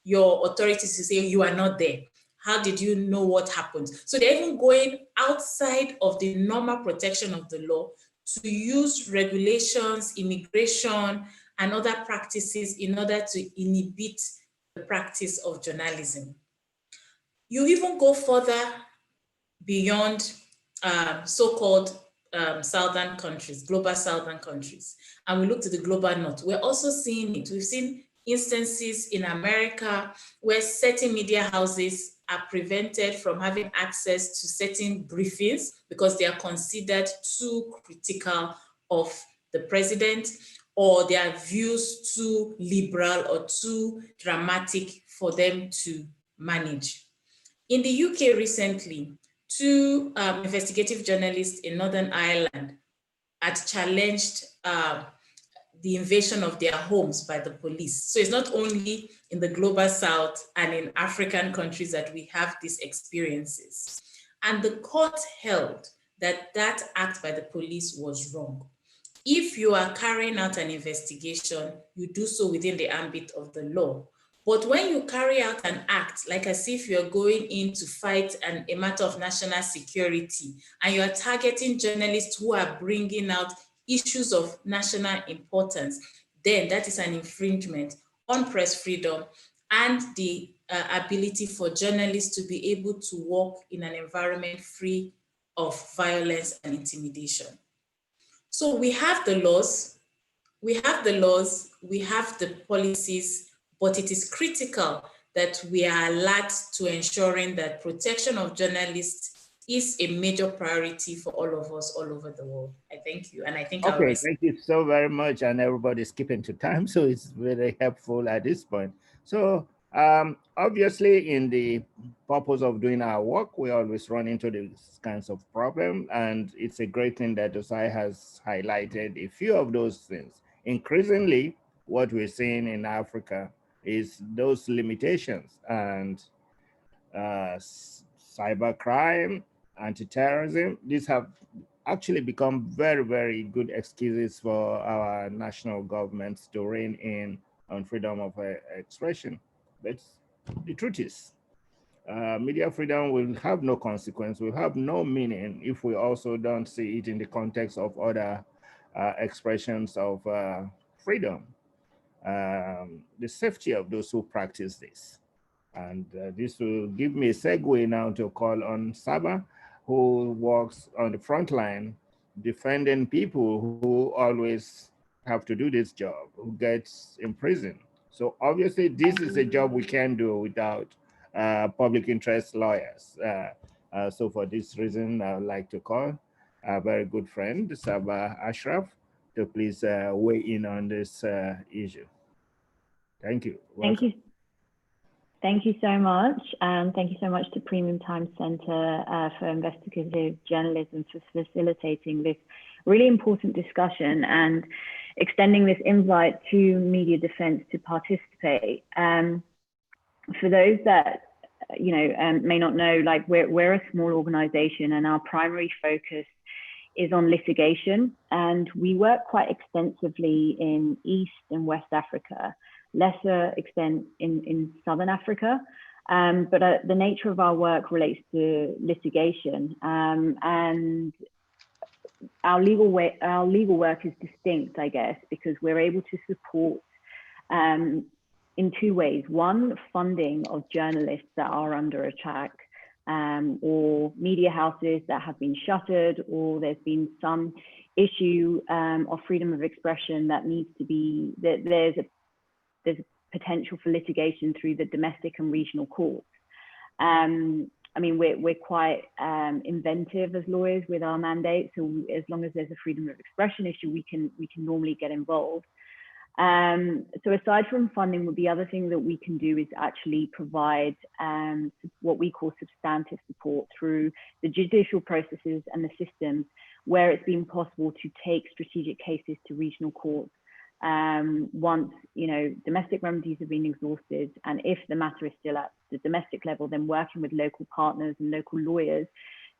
your authorities to say you are not there. How did you know what happened? So they're even going outside of the normal protection of the law to use regulations, immigration, and other practices in order to inhibit the practice of journalism. You even go further beyond so-called southern countries, global southern countries, and we look to the global north. We're also seeing it. We've seen instances in America where certain media houses are prevented from having access to certain briefings because they are considered too critical of the president, or their views too liberal or too dramatic for them to manage. In the UK recently, two investigative journalists in Northern Ireland had challenged the invasion of their homes by the police. So it's not only in the global south and in African countries that we have these experiences. And the court held that that act by the police was wrong. If you are carrying out an investigation, you do so within the ambit of the law. But when you carry out an act, like as if you're going in to fight a matter of national security, and you are targeting journalists who are bringing out issues of national importance, then that is an infringement on press freedom and the ability for journalists to be able to work in an environment free of violence and intimidation. So we have the laws, we have the laws, we have the policies, but it is critical that we are alert to ensuring that protection of journalists is a major priority for all of us all over the world. I thank you, and I think I'll Okay, rest. thank you so very much. And everybody's keeping to time, so it's very helpful at this point. So obviously, in the purpose of doing our work, we always run into these kinds of problems, and it's a great thing that Josiah has highlighted a few of those things. Increasingly, what we're seeing in Africa is those limitations, and cybercrime, anti-terrorism, these have actually become very, very good excuses for our national governments to rein in on freedom of expression. But the truth is, media freedom will have no consequence, will have no meaning if we also don't see it in the context of other expressions of freedom. The safety of those who practice this. And this will give me a segue now to call on Saba, who works on the front line defending people who always have to do this job, who gets imprisoned. So obviously this is a job we can't do without public interest lawyers. So for this reason, I would like to call a very good friend, Saba Ashraf, to please weigh in on this issue. Thank you. Welcome. Thank you. Thank you so much. And thank you so much to Premium Time Center for Investigative Journalism for facilitating this really important discussion and extending this invite to Media Defense to participate. For those that may not know, like we're a small organization and our primary focus is on litigation, and we work quite extensively in East and West Africa, lesser extent in Southern Africa, but the nature of our work relates to litigation, and our legal work is distinct, I guess, because we're able to support in two ways. One, funding of journalists that are under attack, or media houses that have been shuttered, or there's been some issue of freedom of expression that needs to be, that there's potential for litigation through the domestic and regional courts. I mean, we're quite inventive as lawyers with our mandate. So as long as there's a freedom of expression issue, we can normally get involved. So aside from funding, the other thing that we can do is actually provide what we call substantive support through the judicial processes and the systems where it's been possible to take strategic cases to regional courts once domestic remedies have been exhausted, and if the matter is still at the domestic level, then working with local partners and local lawyers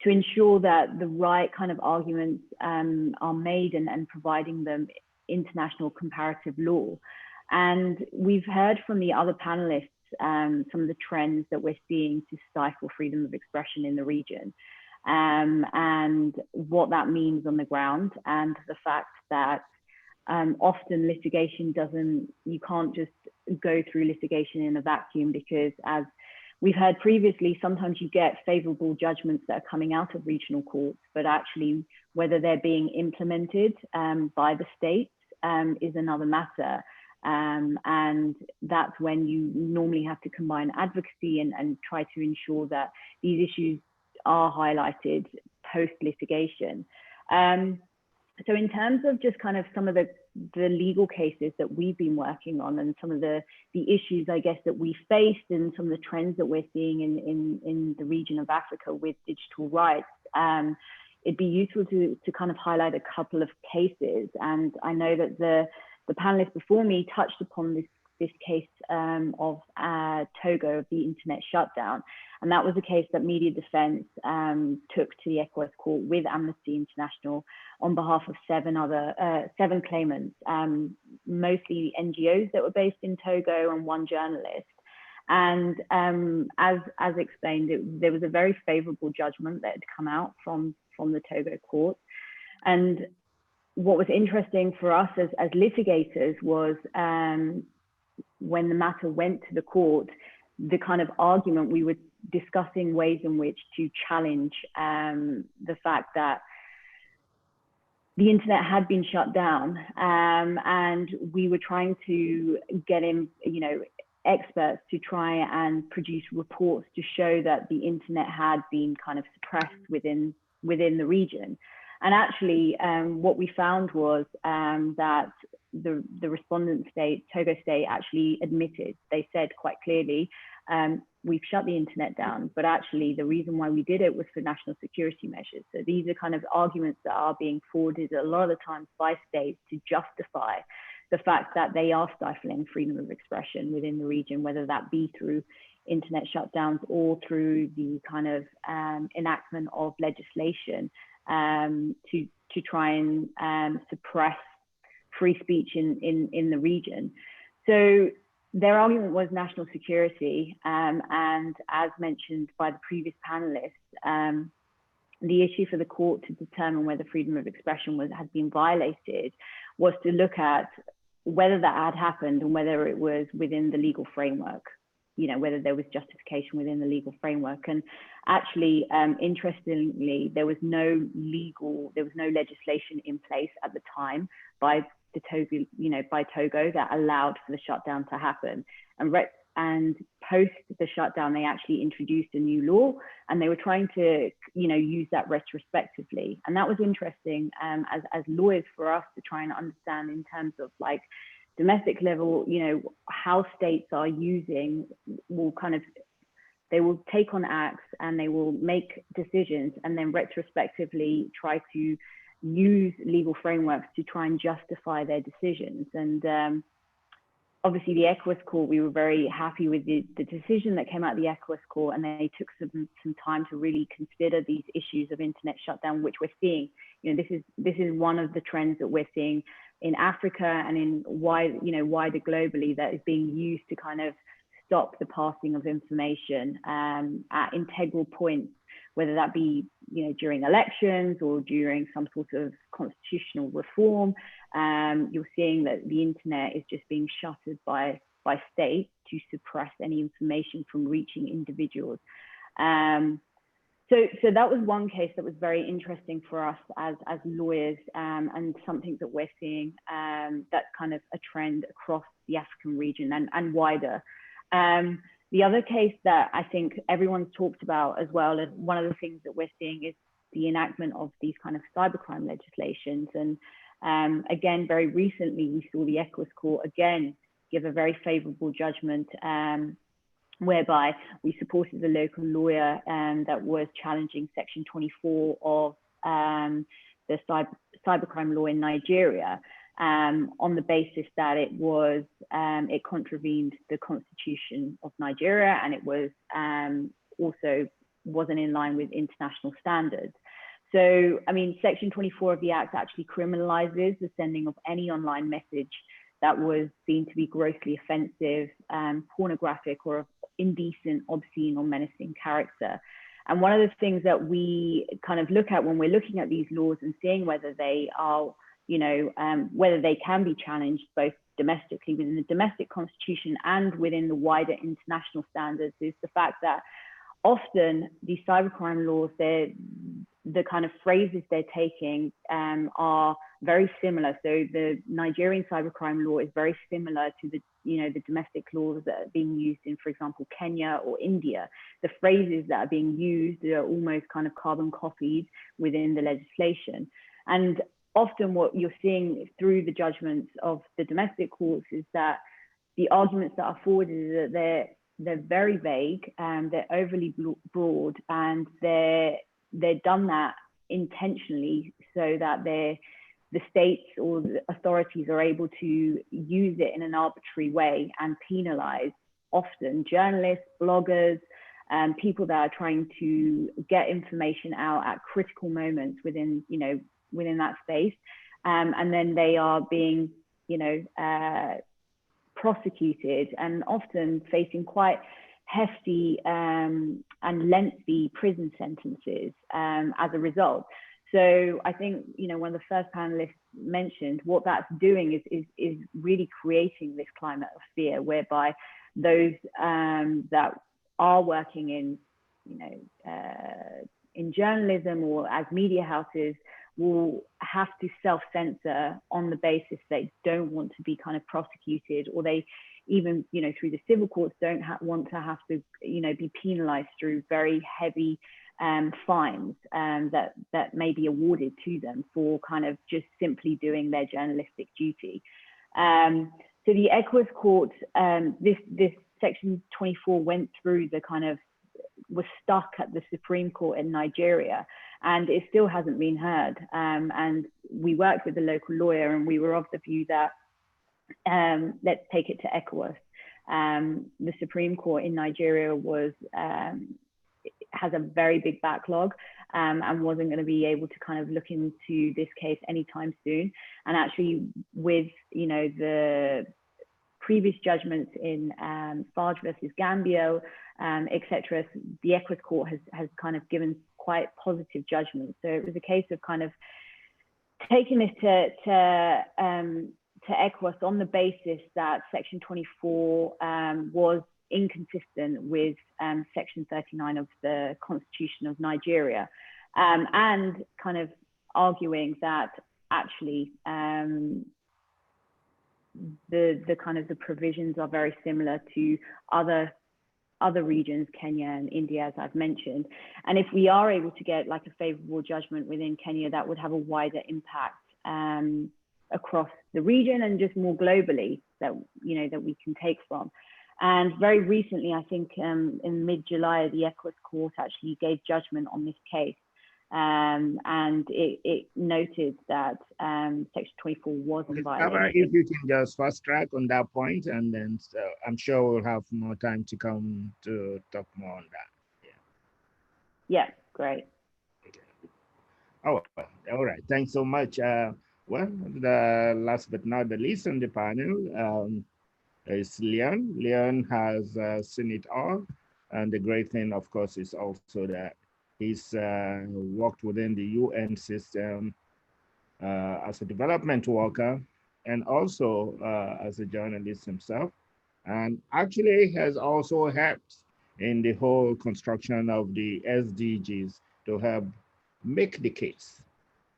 to ensure that the right kind of arguments are made and providing them international comparative law. And we've heard from the other panelists some of the trends that we're seeing to stifle freedom of expression in the region, and what that means on the ground, and the fact that often litigation you can't just go through litigation in a vacuum, because as we've heard previously, sometimes you get favorable judgments that are coming out of regional courts, but actually whether they're being implemented by the states is another matter. And that's when you normally have to combine advocacy and try to ensure that these issues are highlighted post-litigation. So in terms of just kind of some of the legal cases that we've been working on, and some of the issues, I guess, that we faced, and some of the trends that we're seeing in the region of Africa with digital rights, it'd be useful to kind of highlight a couple of cases. And I know that the panelists before me touched upon this case of Togo, of the internet shutdown. And that was a case that Media Defense took to the ECOWAS court with Amnesty International on behalf of seven claimants, mostly NGOs that were based in Togo and one journalist. And as explained, there was a very favorable judgment that had come out from the Togo court. And what was interesting for us as litigators was when the matter went to the court, the kind of argument, we were discussing ways in which to challenge the fact that the internet had been shut down, and we were trying to get in, experts to try and produce reports to show that the internet had been kind of suppressed within the region. And actually, what we found was that the respondent state, Togo state, actually admitted. They said quite clearly, we've shut the internet down, but actually the reason why we did it was for national security measures. So these are kind of arguments that are being forwarded a lot of the times by states to justify the fact that they are stifling freedom of expression within the region, whether that be through internet shutdowns or through the kind of enactment of legislation to try and suppress free speech in the region. So their argument was national security, and as mentioned by the previous panelists, the issue for the court to determine whether freedom of expression had been violated was to look at whether that had happened and whether it was within the legal framework, whether there was justification within the legal framework. And actually, interestingly, there was no legislation in place at the time by Togo that allowed for the shutdown to happen. And post the shutdown, they actually introduced a new law, and they were trying to, use that retrospectively. And that was interesting as lawyers for us to try and understand in terms of like domestic level, how states are using, they will take on acts and they will make decisions and then retrospectively try to use legal frameworks to try and justify their decisions. And obviously the ECOWAS court, we were very happy with the decision that came out of the ECOWAS court, and they took some time to really consider these issues of internet shutdown, which we're seeing. This is one of the trends that we're seeing in Africa and in wider globally, that is being used to kind of stop the passing of information at integral points, whether that be during elections or during some sort of constitutional reform. You're seeing that the internet is just being shuttered by states to suppress any information from reaching individuals. So that was one case that was very interesting for us as lawyers, and something that we're seeing that's kind of a trend across the African region and wider. The other case that I think everyone's talked about as well, and one of the things that we're seeing is the enactment of these kind of cybercrime legislations. And again, very recently, we saw the ECOWAS court again give a very favorable judgment, whereby we supported the local lawyer that was challenging Section 24 of the cybercrime law in Nigeria, on the basis that it contravened the Constitution of Nigeria, and it was also wasn't in line with international standards. So, I mean, Section 24 of the Act actually criminalizes the sending of any online message that was seen to be grossly offensive, pornographic, or of indecent, obscene, or menacing character. And one of the things that we kind of look at when we're looking at these laws and seeing whether they are, whether they can be challenged both domestically within the domestic constitution and within the wider international standards, is the fact that often these cybercrime laws, the kind of phrases they're taking are very similar. So the Nigerian cybercrime law is very similar to the domestic laws that are being used in, for example, Kenya or India. The phrases that are being used are almost kind of carbon copied within the legislation. And often what you're seeing through the judgments of the domestic courts is that the arguments that are forwarded is that they're very vague, they're overly broad, and they're done that intentionally so that the states or the authorities are able to use it in an arbitrary way and penalize often journalists, bloggers, people that are trying to get information out at critical moments within that space, and then they are being prosecuted and often facing quite hefty and lengthy prison sentences as a result. So I think, when the first panelist mentioned, what that's doing is really creating this climate of fear, whereby those that are working in journalism or as media houses will have to self-censor on the basis they don't want to be kind of prosecuted, or they even, you know, through the civil courts don't want to have to, you know, be penalized through very heavy fines that may be awarded to them for kind of just simply doing their journalistic duty. So the ECOWAS court, this section 24 went through the kind of, was stuck at the Supreme Court in Nigeria, and it still hasn't been heard. And we worked with the local lawyer, and we were of the view that let's take it to ECOWAS. The Supreme Court in Nigeria has a very big backlog, and wasn't going to be able to kind of look into this case anytime soon. And actually, with, you know, the previous judgments in Farge versus Gambia, etc., the ECOWAS court has kind of given quite positive judgments. So it was a case of kind of taking this to ECOWAS on the basis that Section 24 was inconsistent with Section 39 of the Constitution of Nigeria, and kind of arguing that actually the kind of the provisions are very similar to other regions, Kenya and India, as I've mentioned. And if we are able to get like a favorable judgment within Kenya, that would have a wider impact across the region and just more globally that, you know, that we can take from. And very recently, I think in mid-July, the ECOWAS court actually gave judgment on this case. And it noted that Section 24 was in violation. If you can just fast track on that point, and then I'm sure we'll have more time to come to talk more on that. Yeah, great. Okay. Oh, all right. Thanks so much. Well, the last but not the least on the panel is Leon. Leon has seen it all. And the great thing, of course, is also that he's worked within the UN system as a development worker, and also as a journalist himself, and actually has also helped in the whole construction of the SDGs to help make the case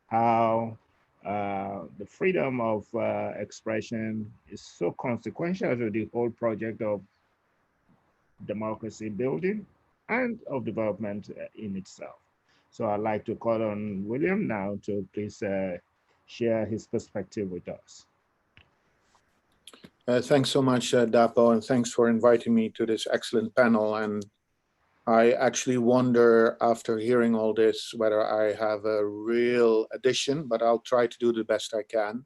how the freedom of expression is so consequential to the whole project of democracy building and of development in itself. So I'd like to call on William now to please share his perspective with us. Thanks so much, Dapo, and thanks for inviting me to this excellent panel. And I actually wonder, after hearing all this, whether I have a real addition, but I'll try to do the best I can.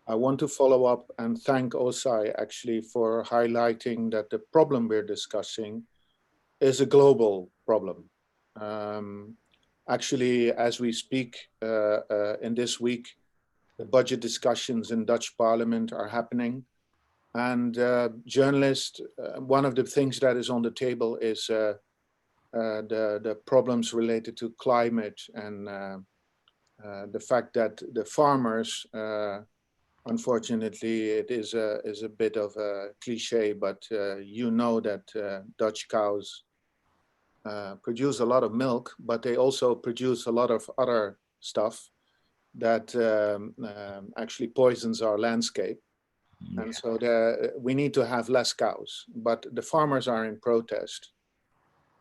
I want to follow up and thank OSAI actually for highlighting that the problem we're discussing is a global problem. Actually, as we speak in this week, the budget discussions in Dutch Parliament are happening. And journalists, one of the things that is on the table is the problems related to climate and the fact that the farmers, unfortunately, it is a bit of a cliche, but you know that Dutch cows produce a lot of milk, but they also produce a lot of other stuff that actually poisons our landscape. Yeah. And so we need to have less cows, but the farmers are in protest.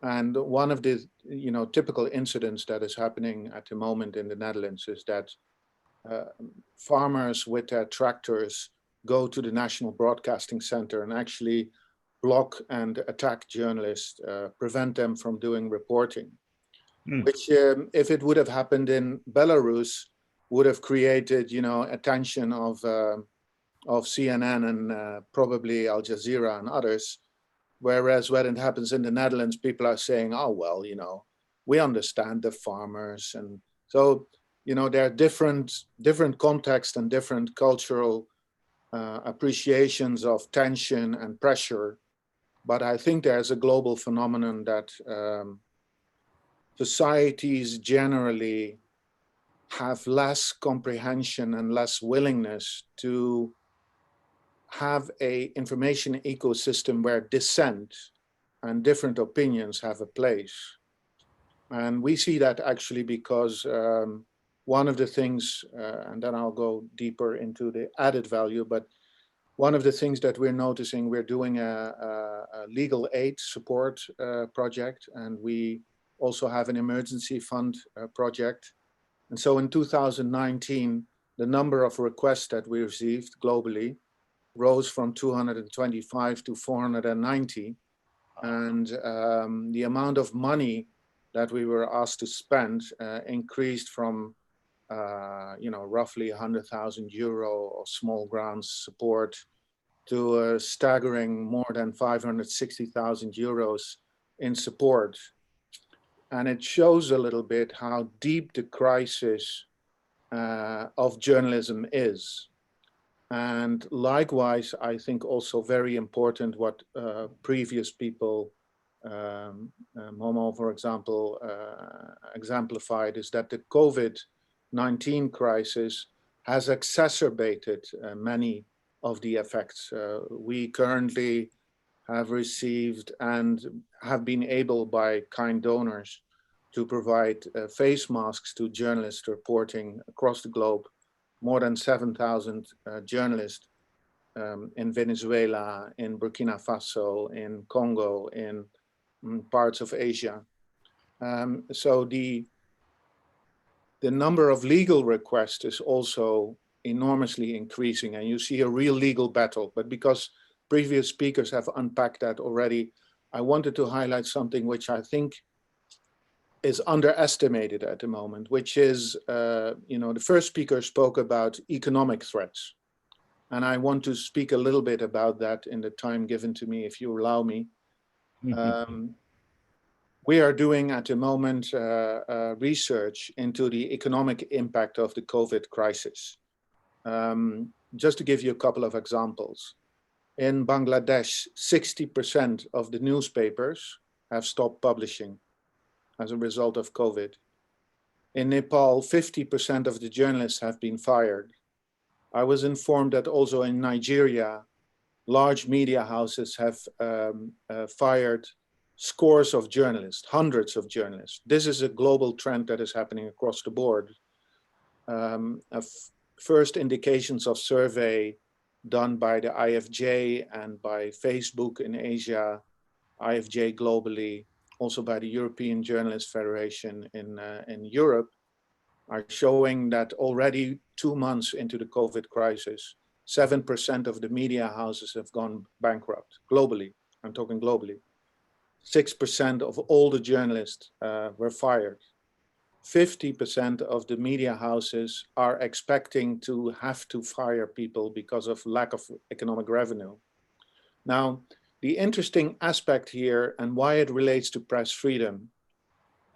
And one of the typical incidents that is happening at the moment in the Netherlands is that farmers with their tractors go to the National Broadcasting Center and actually block and attack journalists, prevent them from doing reporting, which if it would have happened in Belarus, would have created, attention of CNN and probably Al Jazeera and others. Whereas when it happens in the Netherlands, people are saying, oh, well, we understand the farmers. And so, there are different contexts and different cultural appreciations of tension and pressure. But I think there's a global phenomenon that societies generally have less comprehension and less willingness to have an information ecosystem where dissent and different opinions have a place. And we see that actually because one of the things, and then I'll go deeper into the added value, but one of the things that we're noticing, we're doing a legal aid support project, and we also have an emergency fund project. And so in 2019, the number of requests that we received globally rose from 225 to 490. And the amount of money that we were asked to spend increased from roughly 100,000 euro of small grants support to a staggering more than 560,000 euros in support. And it shows a little bit how deep the crisis of journalism is. And likewise, I think also very important what previous people, Momo, for example, exemplified, is that the COVID-19 crisis has exacerbated many of the effects. We currently have received and have been able by kind donors to provide face masks to journalists reporting across the globe. More than 7,000 journalists in Venezuela, in Burkina Faso, in Congo, in parts of Asia. So the number of legal requests is also enormously increasing, and you see a real legal battle. But because previous speakers have unpacked that already, I wanted to highlight something which I think is underestimated at the moment, which is, the first speaker spoke about economic threats. And I want to speak a little bit about that in the time given to me, if you allow me. We are doing at the moment research into the economic impact of the COVID crisis. Just to give you a couple of examples. In Bangladesh, 60% of the newspapers have stopped publishing as a result of COVID. In Nepal, 50% of the journalists have been fired. I was informed that also in Nigeria, large media houses have fired scores of journalists, hundreds of journalists. This is a global trend that is happening across the board. First indications of survey done by the IFJ and by Facebook in Asia, IFJ globally, also by the European Journalists Federation in Europe, are showing that already 2 months into the COVID crisis, 7% of the media houses have gone bankrupt globally. I'm talking globally. 6% of all the journalists were fired. 50% of the media houses are expecting to have to fire people because of lack of economic revenue. Now, the interesting aspect here and why it relates to press freedom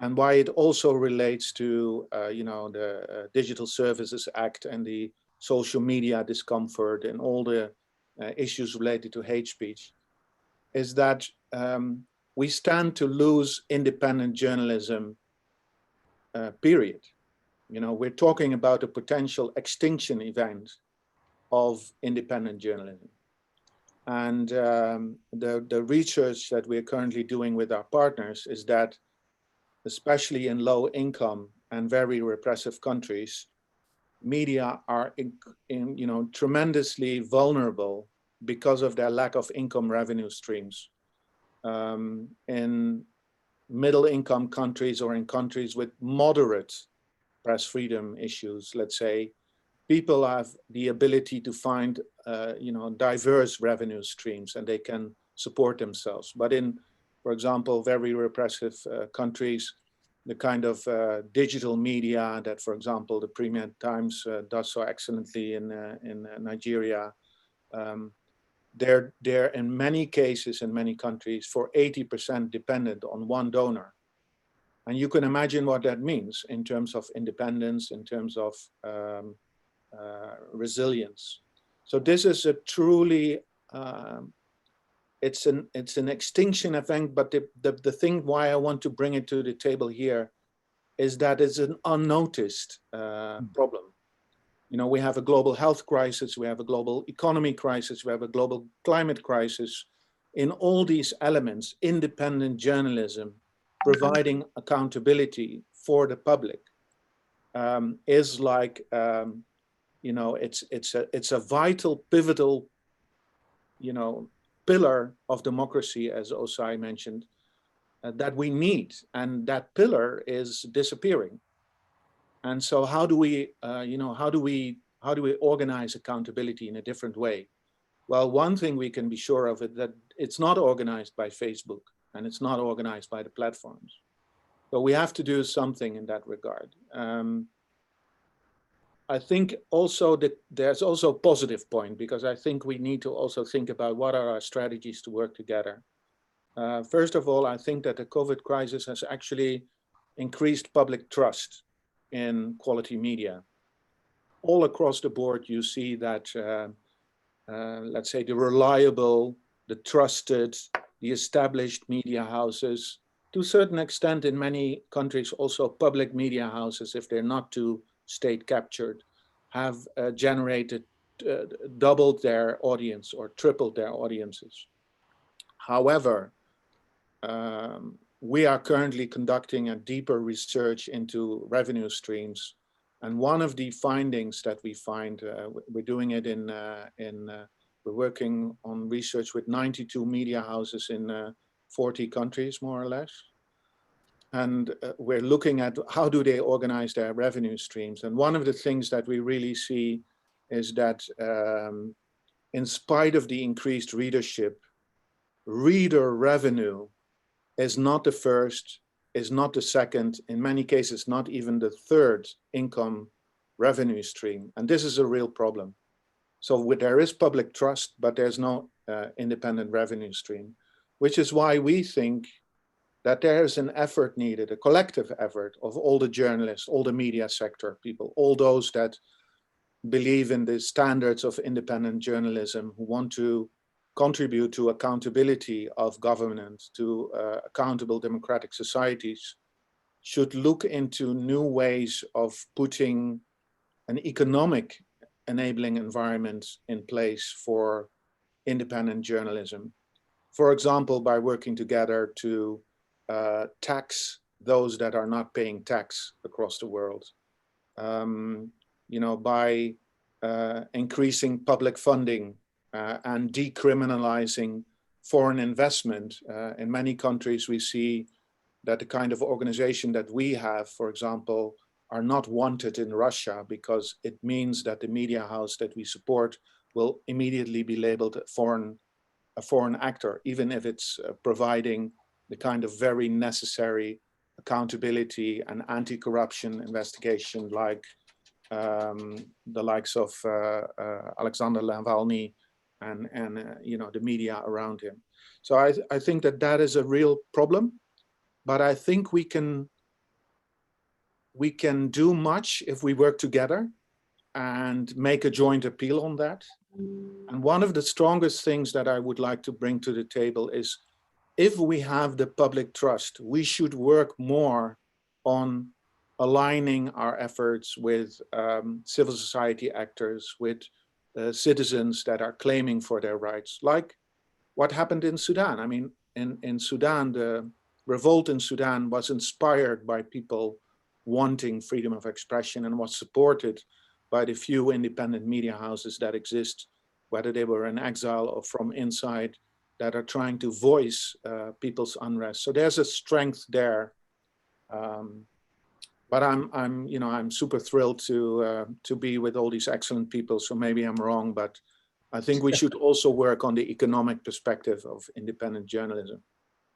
and why it also relates to the Digital Services Act and the social media discomfort and all the issues related to hate speech is that we stand to lose independent journalism, period. We're talking about a potential extinction event of independent journalism. And the research that we're currently doing with our partners is that, especially in low income and very repressive countries, media are tremendously vulnerable because of their lack of income revenue streams. In middle income countries or in countries with moderate press freedom issues, let's say, people have the ability to find diverse revenue streams and they can support themselves. But in, for example, very repressive countries, the kind of digital media that, for example, the Premium Times does so excellently in Nigeria, they're in many cases, in many countries, for 80% dependent on one donor. And you can imagine what that means in terms of independence, in terms of resilience. So this is a truly, it's an extinction event, but the thing why I want to bring it to the table here is that it's an unnoticed problem. We have a global health crisis, we have a global economy crisis, we have a global climate crisis. In all these elements, independent journalism, providing accountability for the public, is like, you know, it's a vital, pivotal, you know, pillar of democracy, as Osai mentioned, that we need, and that pillar is disappearing. And so, how do we, you know, how do we organize accountability in a different way? Well, one thing we can be sure of is that it's not organized by Facebook, and it's not organized by the platforms. So we have to do something in that regard. I think also that there's also a positive point, because I think we need to also think about what are our strategies to work together. First of all, I think that the COVID crisis has actually increased public trust in quality media. All across the board, you see that, let's say, the reliable, the trusted, the established media houses, to a certain extent in many countries, also public media houses, if they're not too state captured, have generated, doubled their audience or tripled their audiences. However, we are currently conducting a deeper research into revenue streams. And one of the findings that we find, we're doing it we're working on research with 92 media houses in 40 countries, more or less. And we're looking at how do they organize their revenue streams. And one of the things that we really see is that in spite of the increased readership, reader revenue is not the first, is not the second, in many cases, not even the third income revenue stream. And this is a real problem. So there is public trust, but there's no independent revenue stream, which is why we think that there is an effort needed, a collective effort of all the journalists, all the media sector people, all those that believe in the standards of independent journalism, who want to contribute to accountability of government, to accountable democratic societies, should look into new ways of putting an economic enabling environment in place for independent journalism. For example, by working together to tax those that are not paying tax across the world. You know, by increasing public funding and decriminalizing foreign investment. In many countries, we see that the kind of organization that we have, for example, are not wanted in Russia, because it means that the media house that we support will immediately be labeled a foreign actor, even if it's providing the kind of very necessary accountability and anti-corruption investigation, like the likes of Alexander Navalny and you know, the media around him. So I think that that is a real problem, but I think we can do much if we work together and make a joint appeal on that. And one of the strongest things that I would like to bring to the table is, if we have the public trust, we should work more on aligning our efforts with civil society actors, with citizens that are claiming for their rights, like what happened in Sudan. I mean, in Sudan, the revolt in Sudan was inspired by people wanting freedom of expression and was supported by the few independent media houses that exist, whether they were in exile or from inside, that are trying to voice people's unrest. So there's a strength there. But I'm super thrilled to be with all these excellent people. So maybe I'm wrong, but I think we should also work on the economic perspective of independent journalism.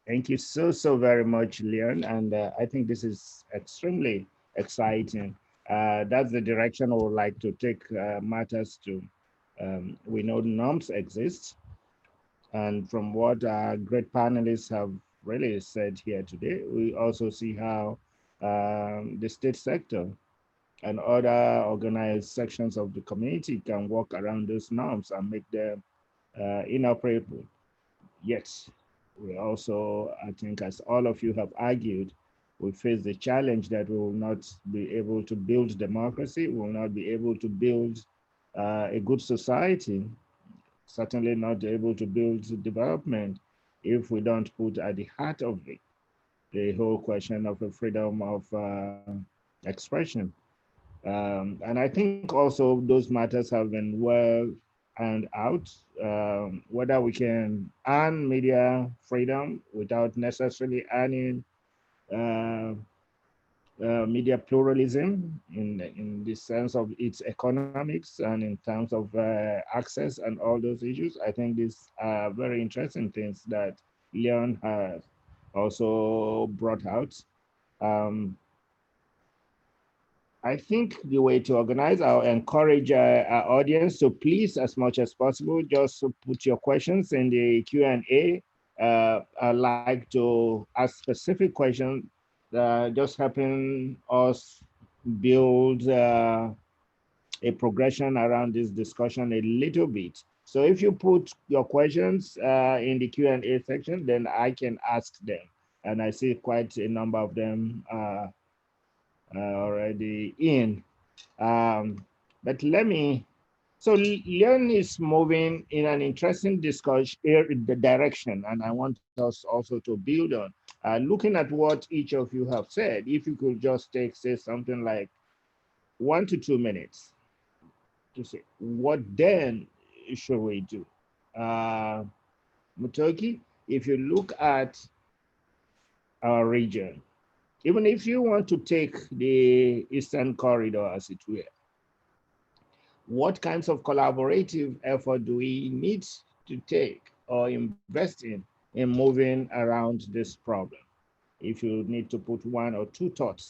Thank you so very much, Leon. And I think this is extremely exciting. That's the direction I would like to take matters to. We know the norms exist. And from what our great panelists have really said here today, we also see how the state sector and other organized sections of the community can work around those norms and make them inoperable. Yet, we also, I think, as all of you have argued, we face the challenge that we will not be able to build democracy, we will not be able to build a good society, certainly not able to build development if we don't put at the heart of it the whole question of the freedom of expression. And I think also those matters have been well and out, whether we can earn media freedom without necessarily earning uh, media pluralism in the sense of its economics and in terms of access and all those issues. I think these are very interesting things that Leon has also brought out. Um, I think the way to organize, I'll encourage our audience to please, as much as possible, just put your questions in the Q&A. I'd like to ask specific questions, just helping us build a progression around this discussion a little bit. So if you put your questions in the Q&A section, then I can ask them. And I see quite a number of them already in. But let me, so Leon is moving in an interesting discussion, the direction, and I want us also to build on. Looking at what each of you have said, if you could just take, say, something like 1 to 2 minutes to say, what then should we do? Mutoki, if you look at our region, even if you want to take the Eastern Corridor, as it were, what kinds of collaborative effort do we need to take or invest in moving around this problem? If you need to put 1 or 2 thoughts